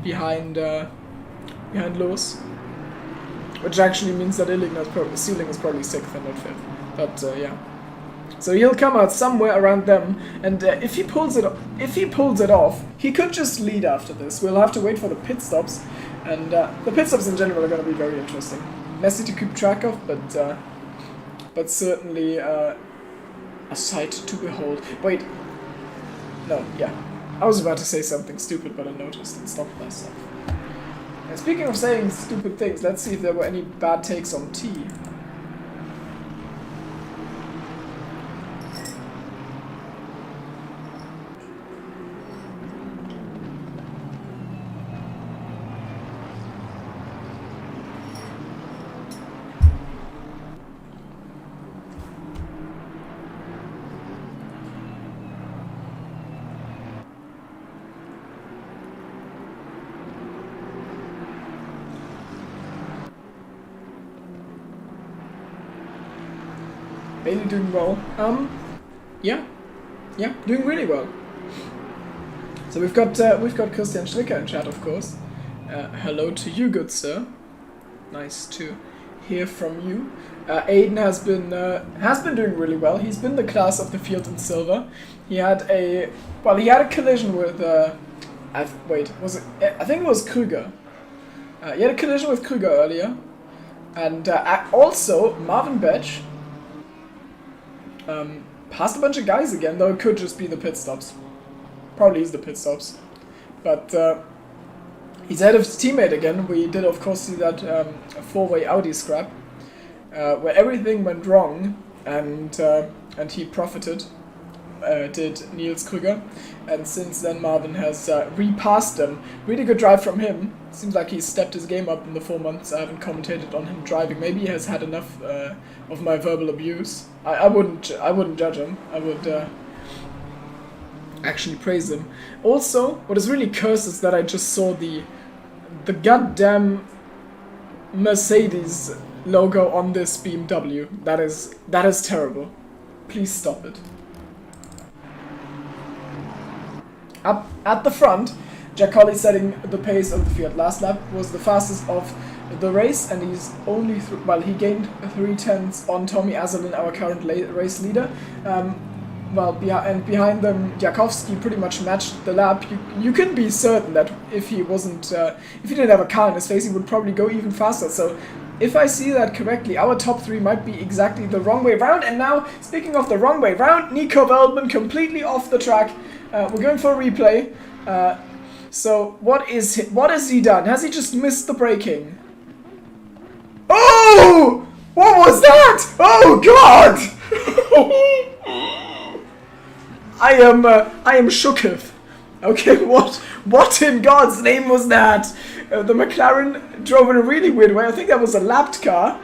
behind Loos, which actually means that Illigner's ceiling is probably 6th and not 5th. But yeah, so he'll come out somewhere around them, and if he pulls it off, he could just lead after this. We'll have to wait for the pit stops, and the pit stops in general are going to be very interesting. Messy to keep track of, but certainly. A sight to behold. Wait. No, yeah. I was about to say something stupid, but I noticed and stopped myself. And speaking of saying stupid things, let's see if there were any bad takes on T. Bailey doing well. Yeah, doing really well. So we've got Christian Stricker in chat, of course. Hello to you, good sir. Nice to hear from you. Aiden has been doing really well. He's been the class of the field in silver. He had a collision with I think it was Krüger. He had a collision with Krüger earlier, and also Marvin Betch. Passed a bunch of guys again, though it could just be the pit stops. Probably is the pit stops. But he's ahead of his teammate again. We did, of course, see that 4-way Audi scrap, where everything went wrong, and he profited, did Niels Krüger. And since then, Marvin has repassed them. Really good drive from him. Seems like he's stepped his game up in the 4 months. I haven't commentated on him driving. Maybe he has had enough of my verbal abuse. I wouldn't judge him. I would actually praise him. Also, what is really cursed is that I just saw the goddamn Mercedes logo on this BMW. That is terrible. Please stop it. Up at the front, Jack Colley setting the pace of the field. Last lap was the fastest of the race, and he's only he gained 3/10 on Tommy Azelin, our current race leader. Behind them, Jakowski pretty much matched the lap. You can be certain that if he didn't have a car in his face, he would probably go even faster. So, if I see that correctly, our top 3 might be exactly the wrong way round. And now, speaking of the wrong way round, Nico Veldman completely off the track. We're going for a replay. So, what has he done? Has he just missed the braking? Oh! What was that? Oh God! I am shooketh. Okay, what in God's name was that? The McLaren drove in a really weird way. I think that was a lapped car,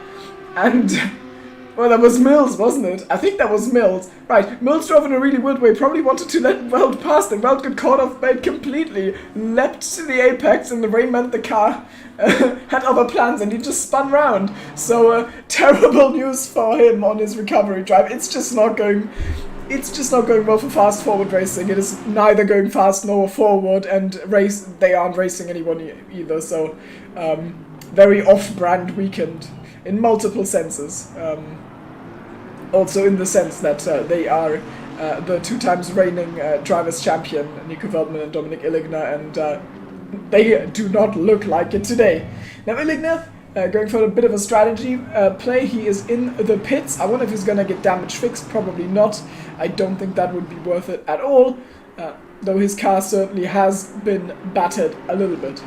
and well, that was Mills, wasn't it? I think that was Mills. Right, Mills drove in a really weird way. Probably wanted to let Weld pass them. Weld got caught off bait completely, leapt to the apex, and the rain meant the car had other plans, and he just spun round. So terrible news for him on his recovery drive. It's just not going well for fast forward racing. It is neither going fast nor forward, and they aren't racing anyone either. So very off-brand weekend in multiple senses. Also in the sense that they are the 2 times reigning drivers' champion, Nico Veldman and Dominic Illigner, and they do not look like it today. Now Illigner, going for a bit of a strategy play. He is in the pits. I wonder if he's going to get damage fixed. Probably not. I don't think that would be worth it at all, though his car certainly has been battered a little bit.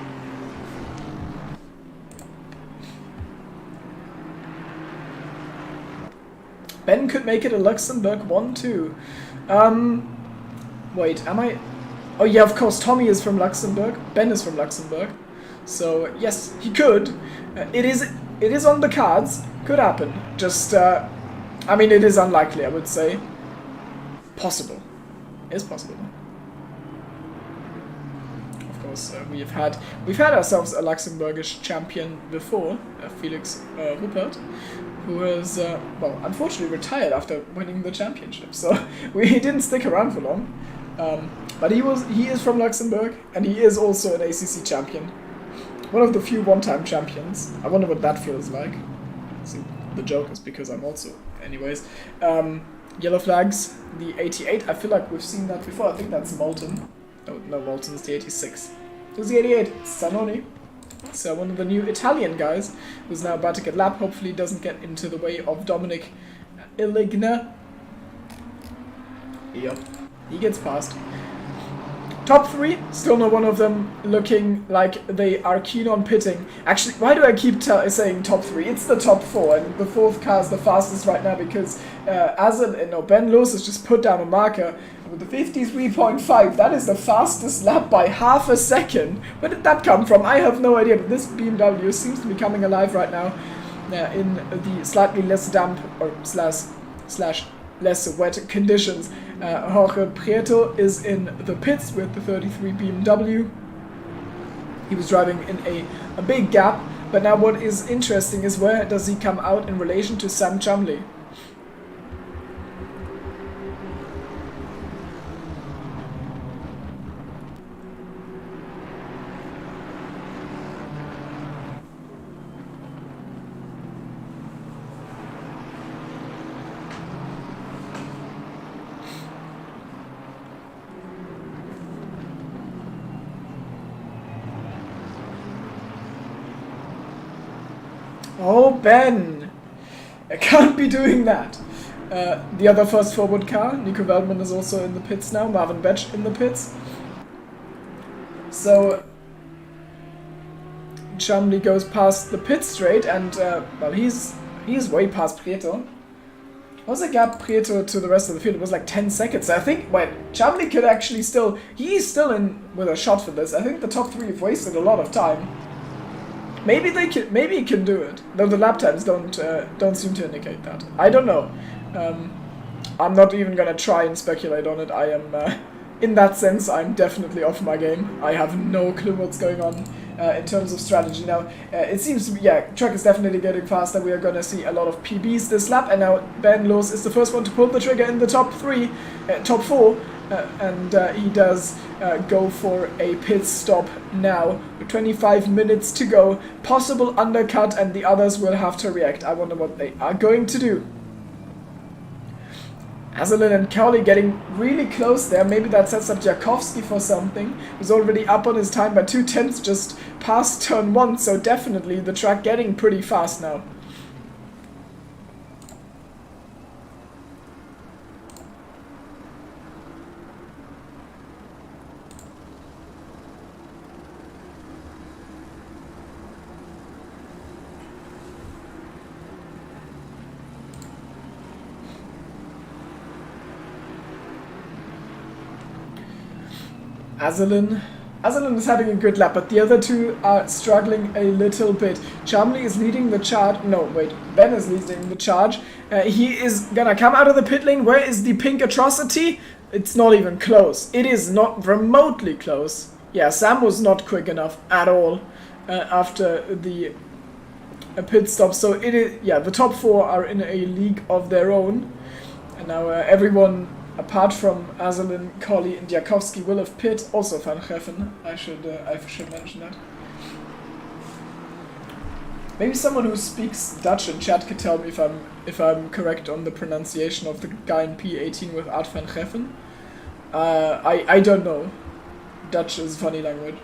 Ben could make it a Luxembourg 1-2. Wait, am I... Oh yeah, of course, Tommy is from Luxembourg. Ben is from Luxembourg. So, yes, he could. It is on the cards. Could happen. Just, I mean, it is unlikely, I would say. Possible. It is possible. Of course, we've had ourselves a Luxembourgish champion before, Felix Ruppert, who was, well, unfortunately retired after winning the championship. So he didn't stick around for long. But he is from Luxembourg, and he is also an ACC champion. One of the few one-time champions. I wonder what that feels like. So the joke is because I'm also. Anyways, yellow flags, the 88. I feel like we've seen that before. I think that's Moulton. No, Moulton's the 86. Who's the 88? It's Zanoni. So one of the new Italian guys who's now about to get lapped. Hopefully doesn't get into the way of Dominic Illigner. Yep, he gets past. Top 3, still no one of them looking like they are keen on pitting. Actually, why do I keep saying top 3? It's the top 4, and the 4th car is the fastest right now because Ben Lewis has just put down a marker with the 53.5. That is the fastest lap by half a second. Where did that come from? I have no idea, but this BMW seems to be coming alive right now in the slightly less damp or slash less wet conditions. Jorge Prieto is in the pits with the 33 BMW. He was driving in a big gap, but now what is interesting is where does he come out in relation to Sam Chumley? Oh, Ben! I can't be doing that. The other fast forward car, Nico Veldman, is also in the pits now. Marvin Betch in the pits. So Chumley goes past the pit straight, and well, he's way past Prieto. What was the gap Prieto to the rest of the field? It was like 10 seconds. So I think, wait, Chumley could actually he's still in with a shot for this. I think the top 3 have wasted a lot of time. Maybe he can do it, though the lap times don't seem to indicate that. I don't know. I'm not even gonna try and speculate on it. I am, in that sense, I'm definitely off my game. I have no clue what's going on in terms of strategy now. It seems to be, yeah, track is definitely getting faster. We are gonna see a lot of PBs this lap, and now Ben Lewis is the first one to pull the trigger in the top 4. and he does go for a pit stop now. 25 minutes to go, possible undercut, and the others will have to react. I wonder what they are going to do. Hazelin and Cowley getting really close there. Maybe that sets up Jakowski for something. He's already up on his time by 2/10 just past turn 1, so definitely the track getting pretty fast now. Azalin is having a good lap, but the other two are struggling a little bit. Chamley is leading the charge. No, wait. Ben is leading the charge. He is gonna come out of the pit lane. Where is the pink atrocity? It's not even close. It is not remotely close. Yeah, Sam was not quick enough at all after the pit stop. So it is. Yeah, the top 4 are in a league of their own, and now everyone, apart from Azalin, Colley, and Jakowski, will have pit. Also Van Geffen. I should mention that. Maybe someone who speaks Dutch in chat could tell me if I'm correct on the pronunciation of the guy in P18 with Art Van Geffen. I don't know. Dutch is a funny language.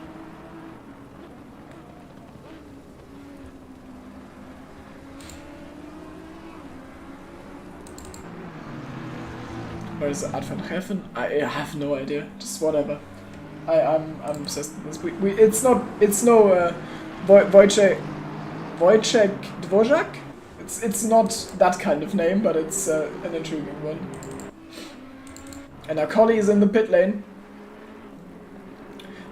Where is Art Van Geffen? I have no idea. Just whatever. I'm obsessed with this. It's no Wojciech Dvořák. It's not that kind of name, but it's an intriguing one. And now Colley is in the pit lane.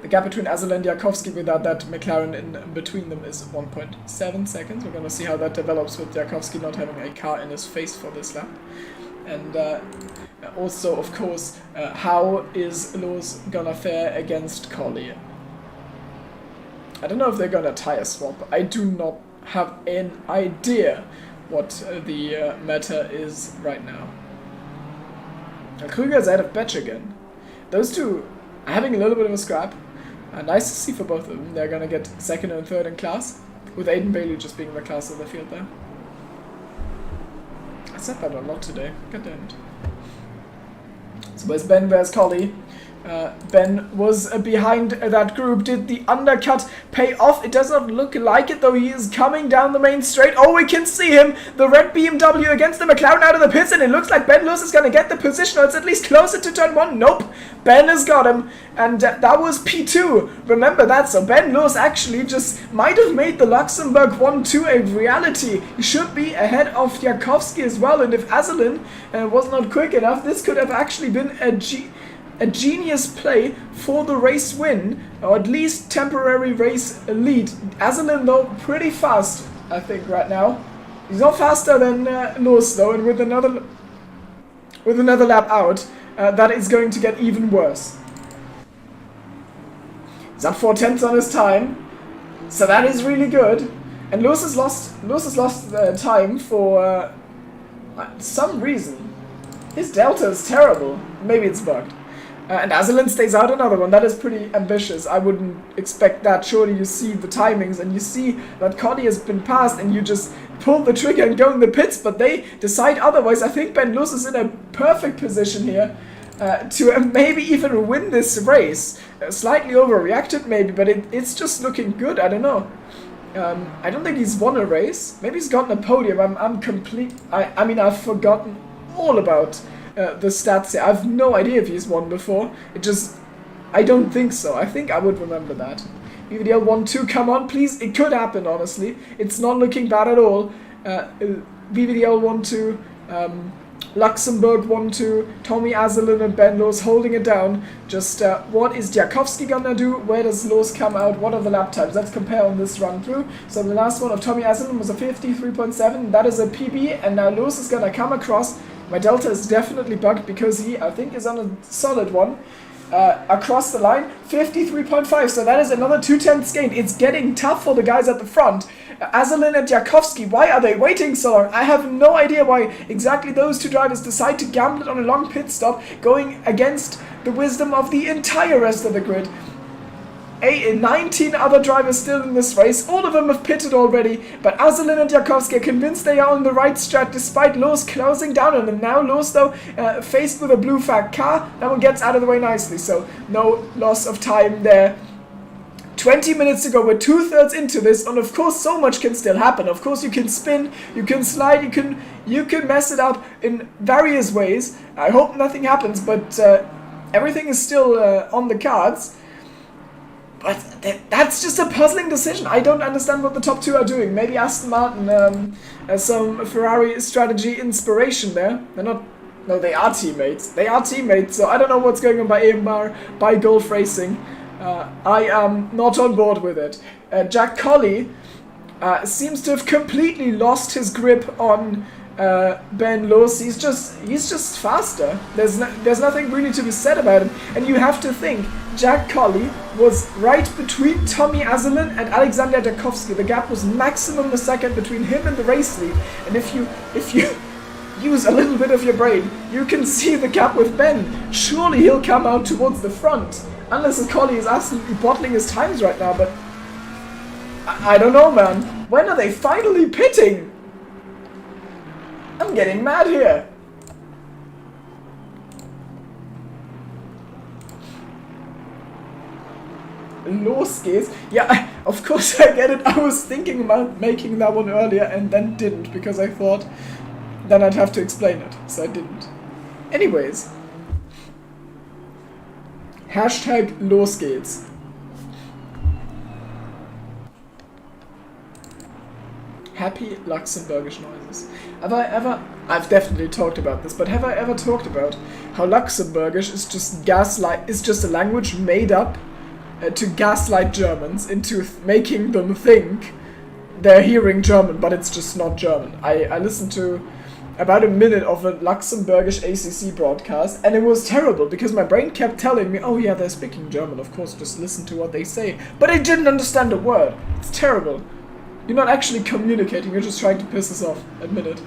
The gap between Azalin and Jakowski without that McLaren in between them is 1.7 seconds. We're gonna see how that develops with Jakowski not having a car in his face for this lap. And also, of course, how is Lewis gonna fare against Colley? I don't know if they're gonna tire swap. I do not have an idea what the meta is right now. And Krüger is out of batch again. Those two are having a little bit of a scrap. Nice to see for both of them. They're gonna get 2nd and 3rd in class, with Aiden Bailey just being the class of the field there. I said that a lot today. God damn it. So where's Ben? Where's Colley? Ben was behind that group. Did the undercut pay off? It does not look like it, though. He is coming down the main straight. Oh, we can see him. The red BMW against the McLaren out of the pits, and it looks like Ben Lewis is going to get the position, or it's at least closer to turn 1. Nope. Ben has got him, and that was P2. Remember that. So Ben Lewis actually just might have made the Luxembourg 1-2 a reality. He should be ahead of Jakowski as well, and if Azalin was not quick enough, this could have actually been a genius play for the race win, or at least temporary race lead. Azalin, though, pretty fast, I think, right now. He's not faster than Lewis, though, and with another lap out, that is going to get even worse. He's up 4/10 on his time, so that is really good. And Lewis has lost time for some reason. His delta is terrible. Maybe it's bugged. And Azalin stays out another one. That is pretty ambitious. I wouldn't expect that. Surely you see the timings and you see that Colley has been passed and you just pull the trigger and go in the pits, but they decide otherwise. I think Ben Lewis is in a perfect position here to maybe even win this race. Slightly overreacted maybe, but it's just looking good. I don't know. I don't think he's won a race. Maybe he's gotten a podium. I mean, I've forgotten all about the stats here. I have no idea if he's won before. I don't think so. I think I would remember that. VVDL 1-2, come on, please. It could happen, honestly. It's not looking bad at all. VVDL 1-2, Luxembourg 1-2, Tommy Azalin and Ben Lewis holding it down. Just what is Jakowski gonna do? Where does Lewis come out? What are the lap times? Let's compare on this run through. So the last one of Tommy Azalin was a 53.7. That is a PB, and now Lewis is gonna come across. My delta is definitely bugged because he, I think, is on a solid one. across the line, 53.5, so that is another 2/10 gain. It's getting tough for the guys at the front. Azalin and Jakowski, why are they waiting so long? I have no idea why exactly those two drivers decide to gamble it on a long pit stop, going against the wisdom of the entire rest of the grid. 19 other drivers still in this race, all of them have pitted already, but Azalin and Jakowski are convinced they are on the right strat despite Lewis closing down on them. Now Lewis though, faced with a blue flag car, that one gets out of the way nicely, so no loss of time there. 20 minutes ago, we're 2/3 into this, and of course so much can still happen. Of course you can spin, you can slide, you can mess it up in various ways. I hope nothing happens, but everything is still on the cards. But that's just a puzzling decision. I don't understand what the top two are doing. Maybe Aston Martin has some Ferrari strategy inspiration there. They're not... No, they are teammates. They are teammates, so I don't know what's going on by AMR, by Gulf Racing. I am not on board with it. Jack Colley seems to have completely lost his grip on Ben Lewis. He's just faster. There's nothing really to be said about him. And you have to think, Jack Colley was right between Tommy Azalin and Alexander Jakowski. The gap was maximum a second between him and the race lead. And if you use a little bit of your brain, you can see the gap with Ben. Surely he'll come out towards the front. Unless Colley is absolutely bottling his times right now, but I don't know, man. When are they finally pitting? I'm getting mad here. Los geht's. Yeah, of course I get it. I was thinking about making that one earlier and then didn't, because I thought then I'd have to explain it, so I didn't. Anyways. Hashtag los geht's. Happy Luxembourgish noises. I've definitely talked about this, but have I ever talked about how Luxembourgish is just a language made up to gaslight Germans into making them think they're hearing German, but it's just not German. I listened to about a minute of a Luxembourgish ACC broadcast, and it was terrible, because my brain kept telling me, oh yeah, they're speaking German, of course, just listen to what they say. But I didn't understand a word. It's terrible. You're not actually communicating, you're just trying to piss us off. Admit it.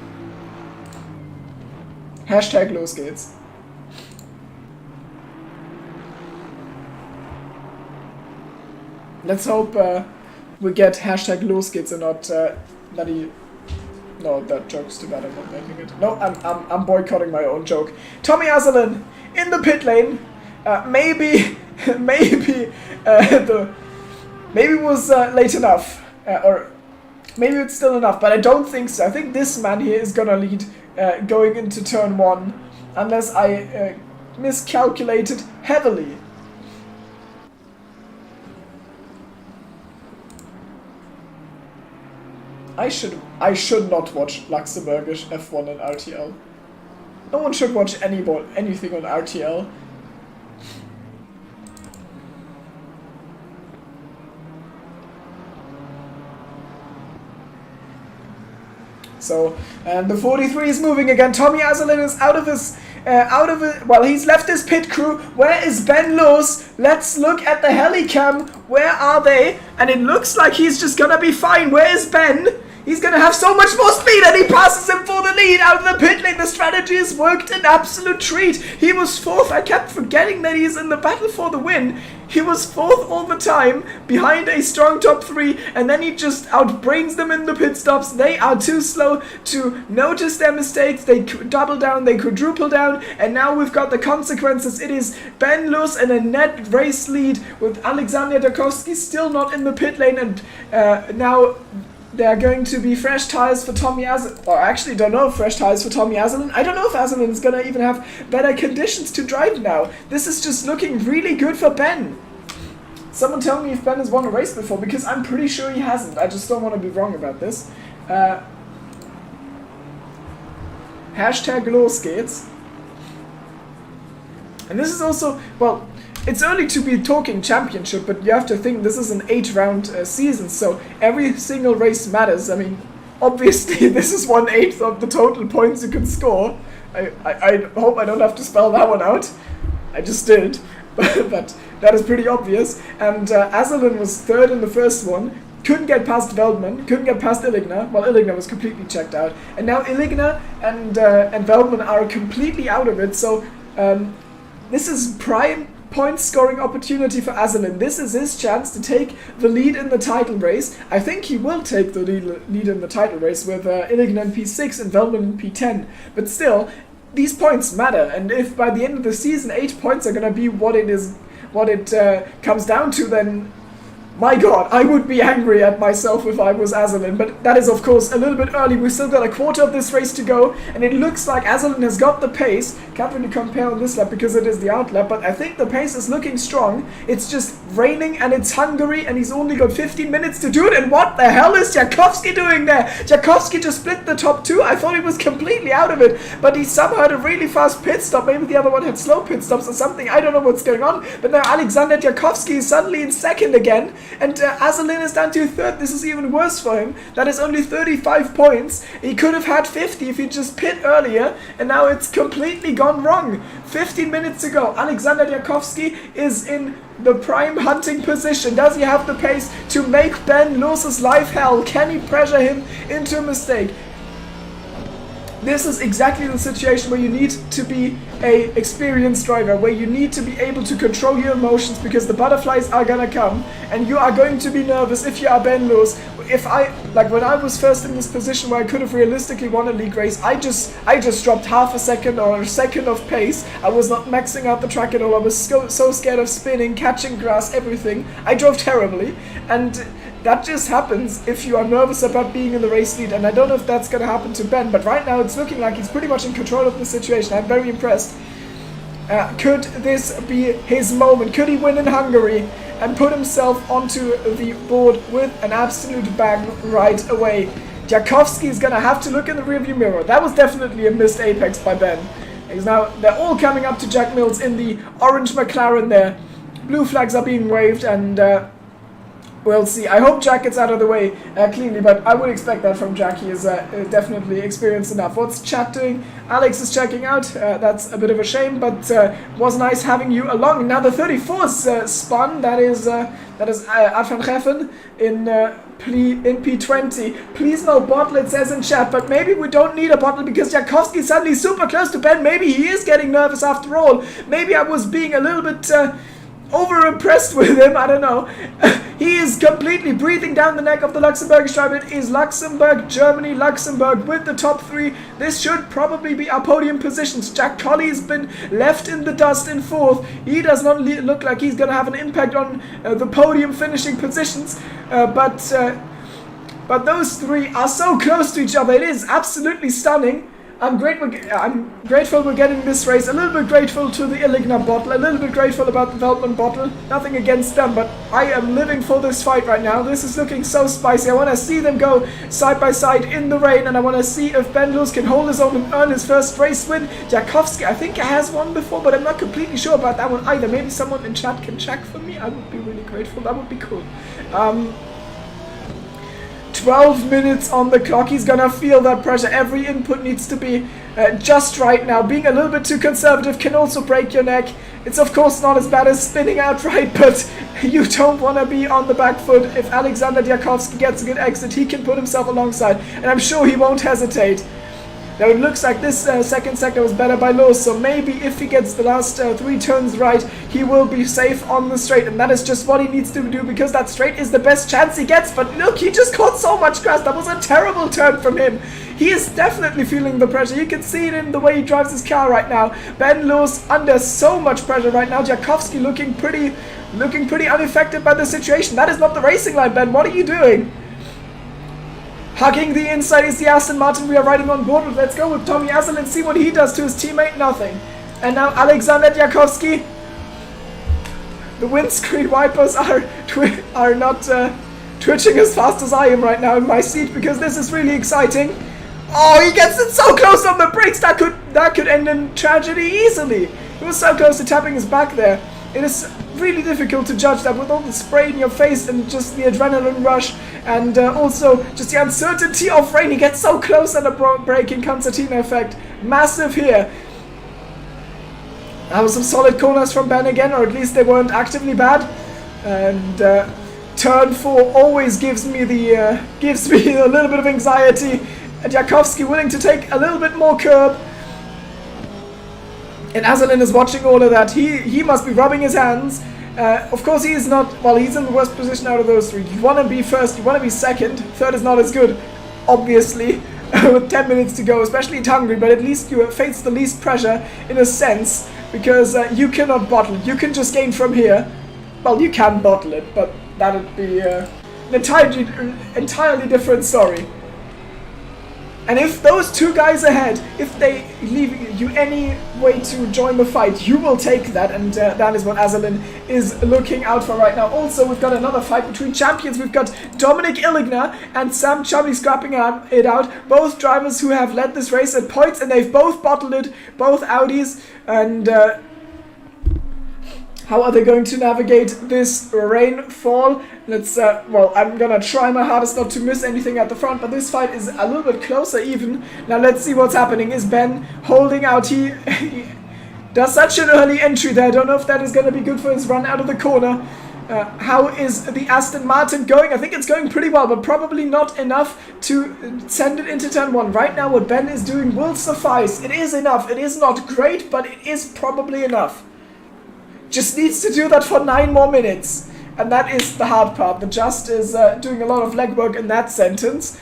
Hashtag los geht's. Let's hope we get hashtag los geht's and not bloody... No, that joke's too bad, I'm not making it. No, I'm boycotting my own joke. Tommy Azalin in the pit lane. Maybe it was late enough, or maybe it's still enough, but I don't think so. I think this man here is gonna lead going into turn 1, unless I miscalculated heavily. I should not watch Luxembourgish F1 and RTL. No one should watch anything on RTL. So, and the 43 is moving again. Tommy Azalin is well, he's left his pit crew. Where is Ben Lewis? Let's look at the helicam. Where are they? And it looks like he's just gonna be fine. Where is Ben? He's gonna have so much more speed, and he passes him for the lead out of the pit lane. The strategy has worked, an absolute treat. He was 4th. I kept forgetting that he's in the battle for the win. He was 4th all the time, behind a strong top 3, and then he just outbrains them in the pit stops. They are too slow to notice their mistakes. They double down, they quadruple down, and now we've got the consequences. It is Ben Lewis in a net race lead, with Alexander Jakowski still not in the pit lane, and now... there are going to be fresh tires for Tommy Azalin. Or I actually don't know if fresh tires for Tommy Azalin. I don't know if Azalin is going to even have better conditions to drive now. This is just looking really good for Ben. Someone tell me if Ben has won a race before, because I'm pretty sure he hasn't. I just don't want to be wrong about this. Hashtag los geht's. And this is also, well... it's early to be talking championship, but you have to think this is an 8-round season, so every single race matters. I mean, obviously this is 1/8 of the total points you can score. I hope I don't have to spell that one out. I just did. but that is pretty obvious. And Asselin was third in the first one. Couldn't get past Veldman, couldn't get past Illigna. Well, Illigna was completely checked out. And now Illigna and Veldman are completely out of it. So this is prime point scoring opportunity for Asselin. This is his chance to take the lead in the title race. I think he will take the lead in the title race with Illigna in P6 and Veldman in P10. But still, these points matter. And if by the end of the season 8 points are going to be what it comes down to, then my god, I would be angry at myself if I was Asselin, but that is of course a little bit early. We've still got a quarter of this race to go, and it looks like Asselin has got the pace. Can't really compare on this lap because it is the out lap, but I think the pace is looking strong. It's just raining and it's Hungary, and he's only got 15 minutes to do it, and what the hell is Jakowski doing there? Jakowski just split the top 2. I thought he was completely out of it, but he somehow had a really fast pit stop. Maybe the other one had slow pit stops or something. I don't know what's going on, but now Alexander Jakowski is suddenly in second again. And Asselin is down to third. This is even worse for him. That is only 35 points. He could have had 50 if he just pit earlier, and now it's completely gone wrong. 15 minutes to go. Alexander Jakowski is in the prime hunting position. Does he have the pace to make Ben Loos's life hell? Can he pressure him into a mistake? This is exactly the situation where you need to be an experienced driver, where you need to be able to control your emotions, because the butterflies are gonna come and you are going to be nervous if you are Ben Loos. When I was first in this position where I could have realistically won a league race, I just dropped half a second or a second of pace. I was not maxing out the track at all. I was so scared of spinning, catching grass, everything. I drove terribly, and that just happens if you are nervous about being in the race lead, and I don't know if that's going to happen to Ben, but right now it's looking like he's pretty much in control of the situation. I'm very impressed. Could this be his moment? Could he win in Hungary and put himself onto the board with an absolute bang right away? Jakowski is going to have to look in the rearview mirror. That was definitely a missed apex by Ben. Because now they're all coming up to Jack Mills in the orange McLaren there. Blue flags are being waved, and we'll see. I hope Jack gets out of the way cleanly, but I would expect that from Jack. He is definitely experienced enough. What's chat doing? Alex is checking out. That's a bit of a shame, but was nice having you along. Now the 34th spun. That is Ad van Geffen in P20. Please no bottle, it says in chat, but maybe we don't need a bottle because Jakowski is suddenly super close to Ben. Maybe he is getting nervous after all. Maybe I was being a little bit over impressed with him, I don't know. He is completely breathing down the neck of the Luxembourgish driver. It is Luxembourg, Germany, Luxembourg with the top 3. This should probably be our podium positions. Jack Colley has been left in the dust in 4th. He does not look like he's going to have an impact on the podium finishing positions, but those 3 are so close to each other. It is absolutely stunning. I'm grateful we're getting this race. A little bit grateful to the Illigna bottle. A little bit grateful about the Veldman bottle. Nothing against them, but I am living for this fight right now. This is looking so spicy. I want to see them go side by side in the rain, and I want to see if Ben Loos can hold his own and earn his first race win. Jakowski, I think, has won before, but I'm not completely sure about that one either. Maybe someone in chat can check for me. I would be really grateful. That would be cool. 12 minutes on the clock. He's gonna feel that pressure. Every input needs to be just right now. Being a little bit too conservative can also break your neck. It's of course not as bad as spinning outright, but you don't want to be on the back foot. If Alexander Jakowski gets a good exit, he can put himself alongside, and I'm sure he won't hesitate. Now it looks like this second sector was better by Loos, so maybe if he gets the last 3 turns right, he will be safe on the straight, and that is just what he needs to do, because that straight is the best chance he gets. But look, he just caught so much grass. That was a terrible turn from him. He is definitely feeling the pressure. You can see it in the way he drives his car right now. Ben Loos under so much pressure right now. Jakowski looking pretty unaffected by the situation. That is not the racing line, Ben. What are you doing? Hugging the inside is the Aston Martin we are riding on board with. Let's go with Tommy Asselin and see what he does to his teammate. Nothing. And now Alexander Jakowski. The windscreen wipers are not twitching as fast as I am right now in my seat, because this is really exciting. Oh, he gets it so close on the brakes. That could end in tragedy easily. He was so close to tapping his back there. It is really difficult to judge that with all the spray in your face and just the adrenaline rush, and also just the uncertainty of rain. He gets so close on the braking concertina effect. Massive here. That was some solid corners from Ben again, or at least they weren't actively bad. And turn 4 always gives me a little bit of anxiety. And Jakowski willing to take a little bit more curb. And Azalin is watching all of that. He must be rubbing his hands. Of course, he is not. Well, he's in the worst position out of those three. You want to be first. You want to be second. Third is not as good, obviously. With 10 minutes to go, especially at Hungary, but at least you face the least pressure in a sense, because you cannot bottle. You can just gain from here. Well, you can bottle it, but that would be an entirely different story. And if those two guys ahead, if they leave you any way to join the fight, you will take that, and that is what Azalin is looking out for right now. Also, we've got another fight between champions. We've got Dominic Illigner and Sam Chumley scrapping it out. Both drivers who have led this race at points, and they've both bottled it, both Audis, and how are they going to navigate this rainfall? Let's, well, I'm gonna try my hardest not to miss anything at the front, but this fight is a little bit closer even. Now let's see what's happening. Is Ben holding out? He does such an early entry there. I don't know if that is gonna be good for his run out of the corner. How is the Aston Martin going? I think it's going pretty well, but probably not enough to send it into turn 1. Right now what Ben is doing will suffice. It is enough. It is not great, but it is probably enough. Just needs to do that for 9 more minutes. And that is the hard part. The just is doing a lot of legwork in that sentence.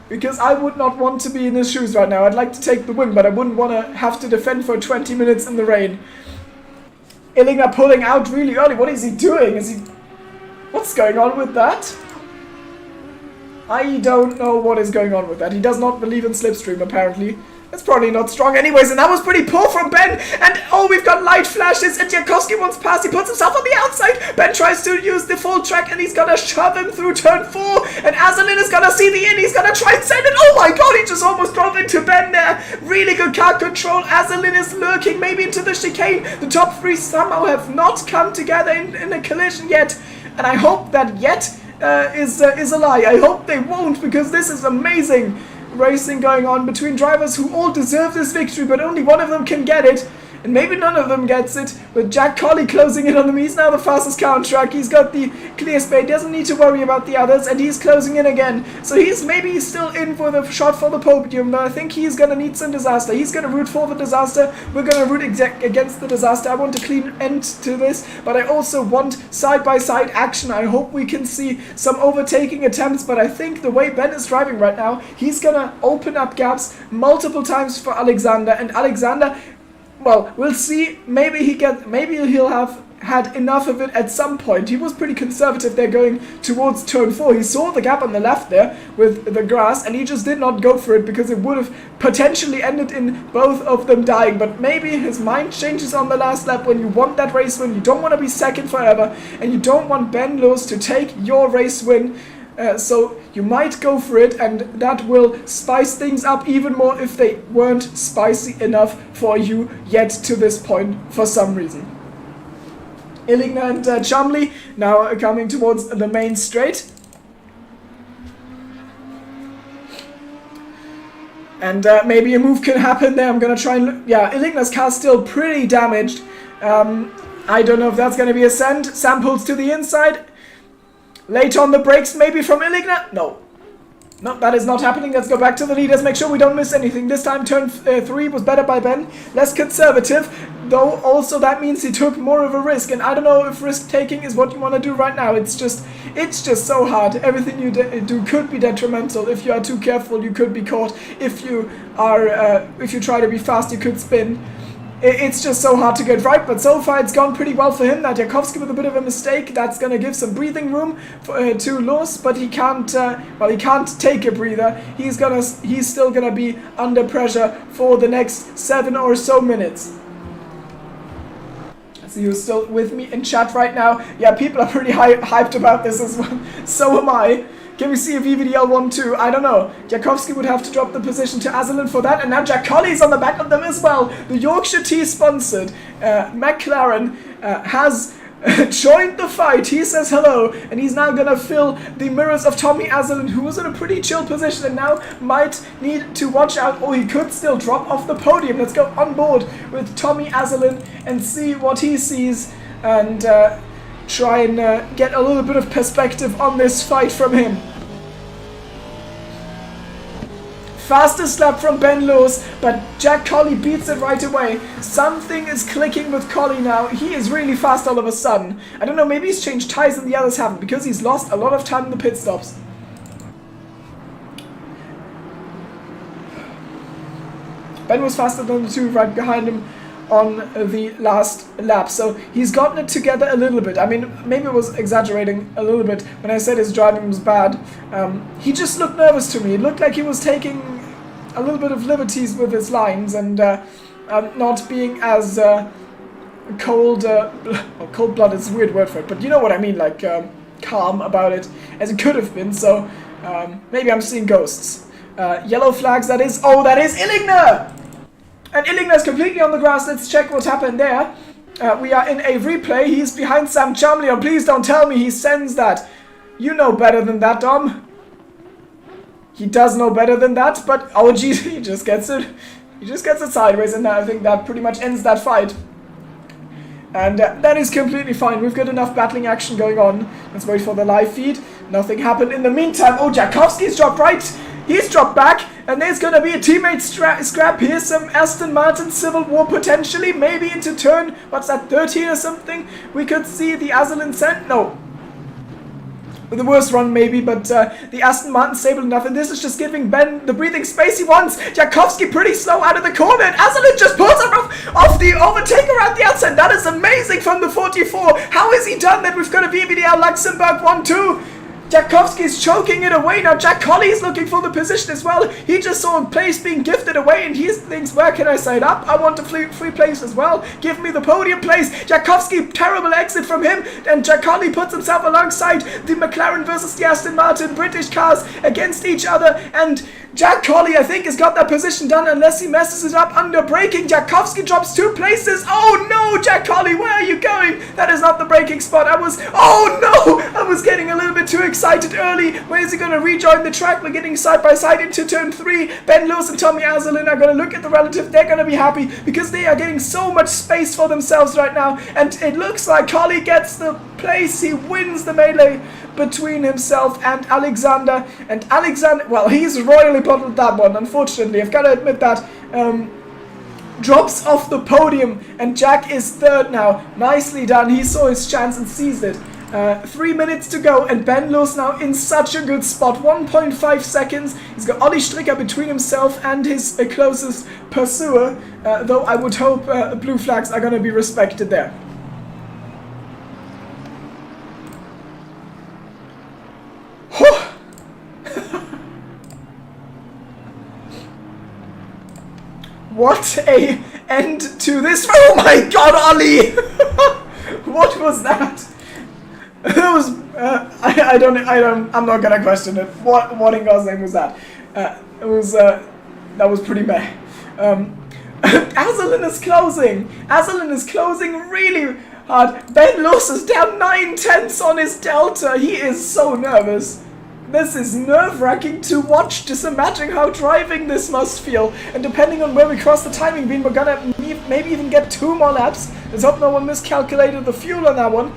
Because I would not want to be in his shoes right now. I'd like to take the win, but I wouldn't want to have to defend for 20 minutes in the rain. Illigner pulling out really early. What is he doing? What's going on with that? I don't know what is going on with that. He does not believe in slipstream, apparently. It's probably not strong anyways, and that was pretty poor from Ben. And oh, we've got light flashes, and Jakowski wants past. He puts himself on the outside. Ben tries to use the full track, and he's gonna shove him through turn 4. And Azalin is gonna see the in. He's gonna try and send it. Oh my god, he just almost drove into Ben there. Really good car control. Azalin is lurking maybe into the chicane. The top 3 somehow have not come together in a collision yet. And I hope that yet is a lie. I hope they won't, because this is amazing racing going on between drivers who all deserve this victory, but only one of them can get it, and maybe none of them gets it. With Jack Colley closing in on them, he's now the fastest car on track. He's got the clear speed, doesn't need to worry about the others, and he's closing in again. So he's still in for the shot for the podium, but I think he's gonna need some disaster. He's gonna root for the disaster. We're gonna root against the disaster. I want a clean end to this, but I also want side-by-side action. I hope we can see some overtaking attempts, but I think the way Ben is driving right now, he's gonna open up gaps multiple times for Alexander, and Alexander, well, we'll see. Maybe he'll have had enough of it at some point. He was pretty conservative there going towards turn 4. He saw the gap on the left there with the grass, and he just did not go for it because it would have potentially ended in both of them dying. But maybe his mind changes on the last lap when you want that race win. You don't want to be second forever, and you don't want Ben Lewis to take your race win. So you might go for it, and that will spice things up even more if they weren't spicy enough for you yet to this point for some reason. Illigner and Chumley now coming towards the main straight. And maybe a move can happen there. I'm going to try and look. Yeah, Illigner's car's still pretty damaged. I don't know if that's going to be a send. Sam pulls to the inside. Late on the brakes, maybe from Illigner? No. No, that is not happening. Let's go back to the leaders. Make sure we don't miss anything. This time, turn 3 was better by Ben. Less conservative, though also that means he took more of a risk. And I don't know if risk-taking is what you want to do right now. It's just so hard. Everything you do could be detrimental. If you are too careful, you could be caught. If you try to be fast, you could spin. It's just so hard to get right, but so far it's gone pretty well for him. Now Jakowski with a bit of a mistake. That's going to give some breathing room to Lewis, but he can't take a breather. He's still going to be under pressure for the next 7 or so minutes. So you're still with me in chat right now. Yeah, people are pretty hyped about this as well. So am I. Can we see a VVDL 1-2? I don't know. Jakowski would have to drop the position to Azalin for that. And now Jack Colley's on the back of them as well. The Yorkshire Tea sponsored McLaren has joined the fight. He says hello, and he's now gonna fill the mirrors of Tommy Azelin, who was in a pretty chill position and now might need to watch out, or he could still drop off the podium. Let's go on board with Tommy Azelin and see what he sees, and try and get a little bit of perspective on this fight from him. Fastest lap from Ben Lewis, but Jack Colley beats it right away. Something is clicking with Colley now. He is really fast all of a sudden. I don't know, maybe he's changed tyres and the others haven't, because he's lost a lot of time in the pit stops. Ben was faster than the two right behind him on the last lap, so he's gotten it together a little bit. I mean, maybe I was exaggerating a little bit when I said his driving was bad. He just looked nervous to me. It looked like he was taking a little bit of liberties with his lines and not being as cold-blooded is a weird word for it, but you know what I mean, like calm about it as it could have been. So maybe I'm seeing ghosts. Yellow flags, that is. Oh, that is Illigner! And Illigner is completely on the grass. Let's check what happened there. We are in a replay. He's behind Sam Chamlion. Please don't tell me he sends that. You know better than that, Dom. He does know better than that, but oh geez, he just gets it. He just gets it sideways, and I think that pretty much ends that fight. And that is completely fine. We've got enough battling action going on. Let's wait for the live feed. Nothing happened in the meantime. Oh, Jakowski's dropped right. He's dropped back, and there's going to be a teammate scrap here. Some Aston Martin Civil War potentially, maybe into turn, what's that, 13 or something? We could see the Azelin sent, no. The worst run maybe, but the Aston Martin stable enough, and this is just giving Ben the breathing space he wants. Jakowski pretty slow out of the corner, and Azelin just pulls him off the overtaker at the outside. That is amazing from the 44. How has he done that? We've got a VVDL Luxembourg 1-2. Jakowski's choking it away now. Jack Colley is looking for the position as well. He just saw a place being gifted away, and he thinks, where can I sign up? I want a free place as well. Give me the podium place. Jakowski, terrible exit from him, and Jack Colley puts himself alongside the McLaren versus the Aston Martin. British cars against each other, and Jack Colley, I think, has got that position done unless he messes it up under braking. Jakowski drops 2 places. Oh no, Jack Colley, where are you going? That is not the braking spot. I was getting a little bit too excited early. Where is he going to rejoin the track? We're getting side by side into turn 3. Ben Lewis and Tommy Azelin are going to look at the relative. They're going to be happy because they are getting so much space for themselves right now. And it looks like Colley gets the place. He wins the melee between himself and Alexander. And Alexander, well, he's royally bottled that one, unfortunately. I've got to admit that. Drops off the podium, and Jack is third now. Nicely done. He saw his chance and seized it. 3 minutes to go, and Ben Lewis now in such a good spot. 1.5 seconds. He's got Ollie Stricker between himself and his closest pursuer, though I would hope blue flags are going to be respected there. What a end to this. Oh my god, Ollie! What was that? It was, I'm not gonna question it. What in God's name was that? It was, that was pretty meh. Azelin is closing. Azelin is closing really hard. Ben Lewis is down 9/10 on his delta. He is so nervous. This is nerve-wracking to watch. Just imagine how driving this must feel. And depending on where we cross the timing beam, we're gonna maybe even get 2 more laps. Let's hope no one miscalculated the fuel on that one.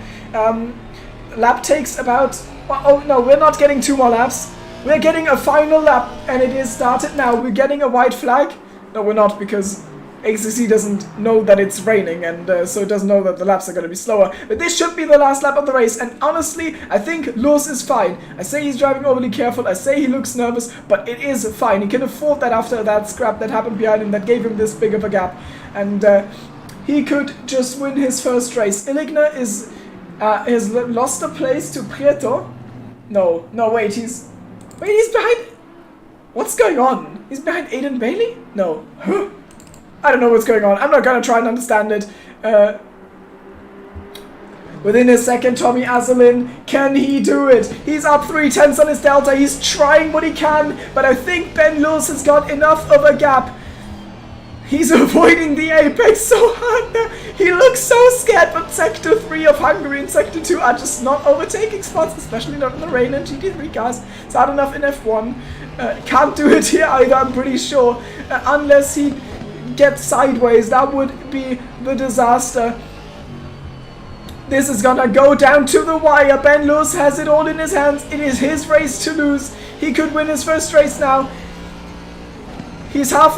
Lap takes about... Oh no, we're not getting 2 more laps. We're getting a final lap, and it is started now. We're getting a white flag. No, we're not, because ACC doesn't know that it's raining, and so it doesn't know that the laps are going to be slower. But this should be the last lap of the race, and honestly, I think Lewis is fine. I say he's driving overly careful, I say he looks nervous, but it is fine. He can afford that after that scrap that happened behind him that gave him this big of a gap. And he could just win his first race. Illigner is has lost a place to Prieto. No, wait, he's behind... What's going on? He's behind Aiden Bailey? No. Huh? I don't know what's going on. I'm not gonna try and understand it. Within a second, Tommy Azelin, can he do it? He's up 3/10 on his delta. He's trying what he can, but I think Ben Lewis has got enough of a gap. He's avoiding the apex so hard now. He looks so scared, but Sector 3 of Hungary and Sector 2 are just not overtaking spots, especially not in the rain and GT3 cars. It's hard enough in F1. Can't do it here either, I'm pretty sure, unless he gets sideways. That would be the disaster. This is gonna go down to the wire. Ben Lewis has it all in his hands. It is his race to lose. He could win his first race now. He's half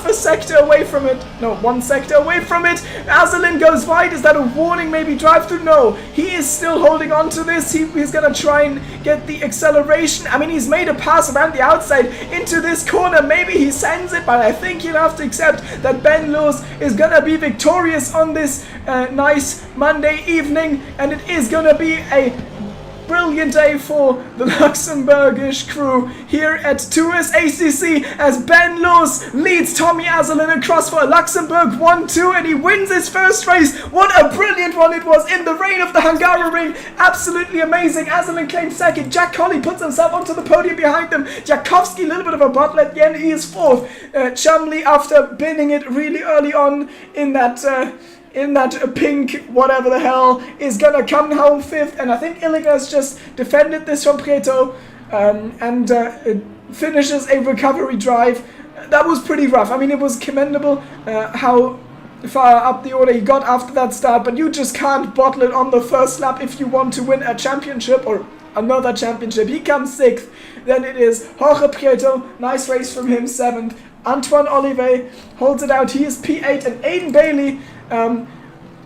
a sector away from it. No, 1 sector away from it. Azalin goes wide. Is that a warning? Maybe drive through? No. He is still holding on to this. He's going to try and get the acceleration. I mean, he's made a pass around the outside into this corner. Maybe he sends it, but I think he'll have to accept that Ben Lewis is going to be victorious on this nice Monday evening. And it is going to be a brilliant day for the Luxembourgish crew here at Tours ACC as Ben Lewis leads Tommy Azalin across for Luxembourg 1-2 and he wins his first race. What a brilliant one it was in the rain of the Hungaroring. Absolutely amazing. Azalin claims second. Jack Colley puts himself onto the podium behind them. Jakovsky, a little bit of a battle at the end. He is fourth. Chumley, after binning it really early on in that pink whatever the hell, is gonna come home fifth, and I think Illiger has just defended this from Prieto and finishes a recovery drive. That was pretty rough. I mean, it was commendable how far up the order he got after that start, but you just can't bottle it on the first lap if you want to win a championship or another championship. He comes sixth. Then it is Jorge Prieto. Nice race from him, seventh. Antoine Olivet holds it out. He is P8, and Aiden Bailey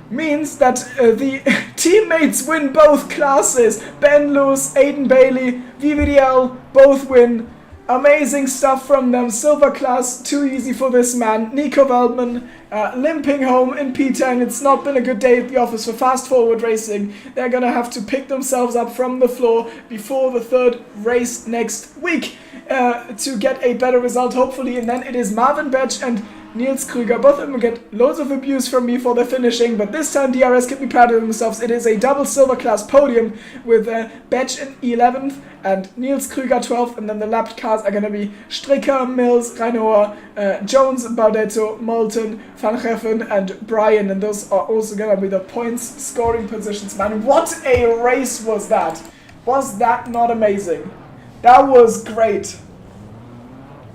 means that the teammates win both classes. Ben Lewis, Aiden Bailey, VVDL both win. Amazing stuff from them. Silver class, too easy for this man. Nico Waldman limping home in P10. It's not been a good day at the office for Fast Forward Racing. They're gonna have to pick themselves up from the floor before the third race next week to get a better result, hopefully. And then it is Marvin Betch and Niels Krüger. Both of them get loads of abuse from me for their finishing, but this time DRS can be proud of themselves. It is a double silver class podium with Betch in 11th and Niels Krüger 12th, and then the lapped cars are going to be Stricker, Mills, Reinoa, Jones, Baudetto, Moulton, Van Geffen, and Bryan, and those are also going to be the points scoring positions. Man, what a race was that! Was that not amazing? That was great.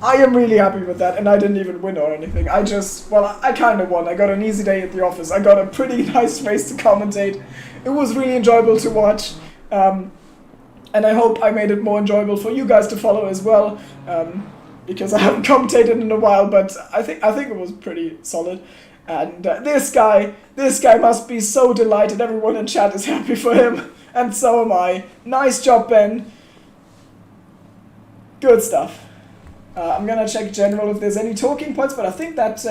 I am really happy with that, and I didn't even win or anything. I kind of won. I got an easy day at the office. I got a pretty nice race to commentate. It was really enjoyable to watch, and I hope I made it more enjoyable for you guys to follow as well, because I haven't commentated in a while, but I think it was pretty solid. And this guy must be so delighted. Everyone in chat is happy for him, and so am I. Nice job, Ben. Good stuff. I'm gonna check general if there's any talking points, but I think that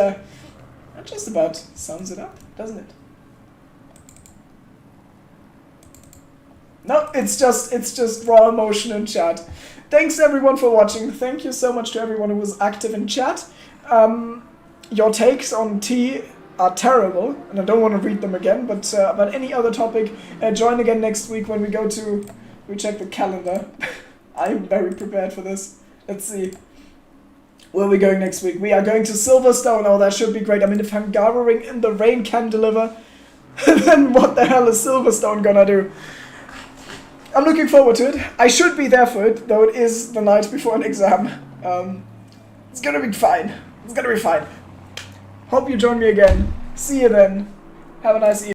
just about sums it up, doesn't it? No, it's just raw emotion in chat. Thanks everyone for watching. Thank you so much to everyone who was active in chat. Your takes on T are terrible, and I don't want to read them again, but about any other topic, join again next week when we check the calendar. I'm very prepared for this. Let's see. Where are we going next week? We are going to Silverstone. Oh, that should be great. I mean, if Hungaroring in the rain can deliver, then what the hell is Silverstone gonna do? I'm looking forward to it. I should be there for it, though it is the night before an exam. It's gonna be fine. It's gonna be fine. Hope you join me again. See you then. Have a nice evening.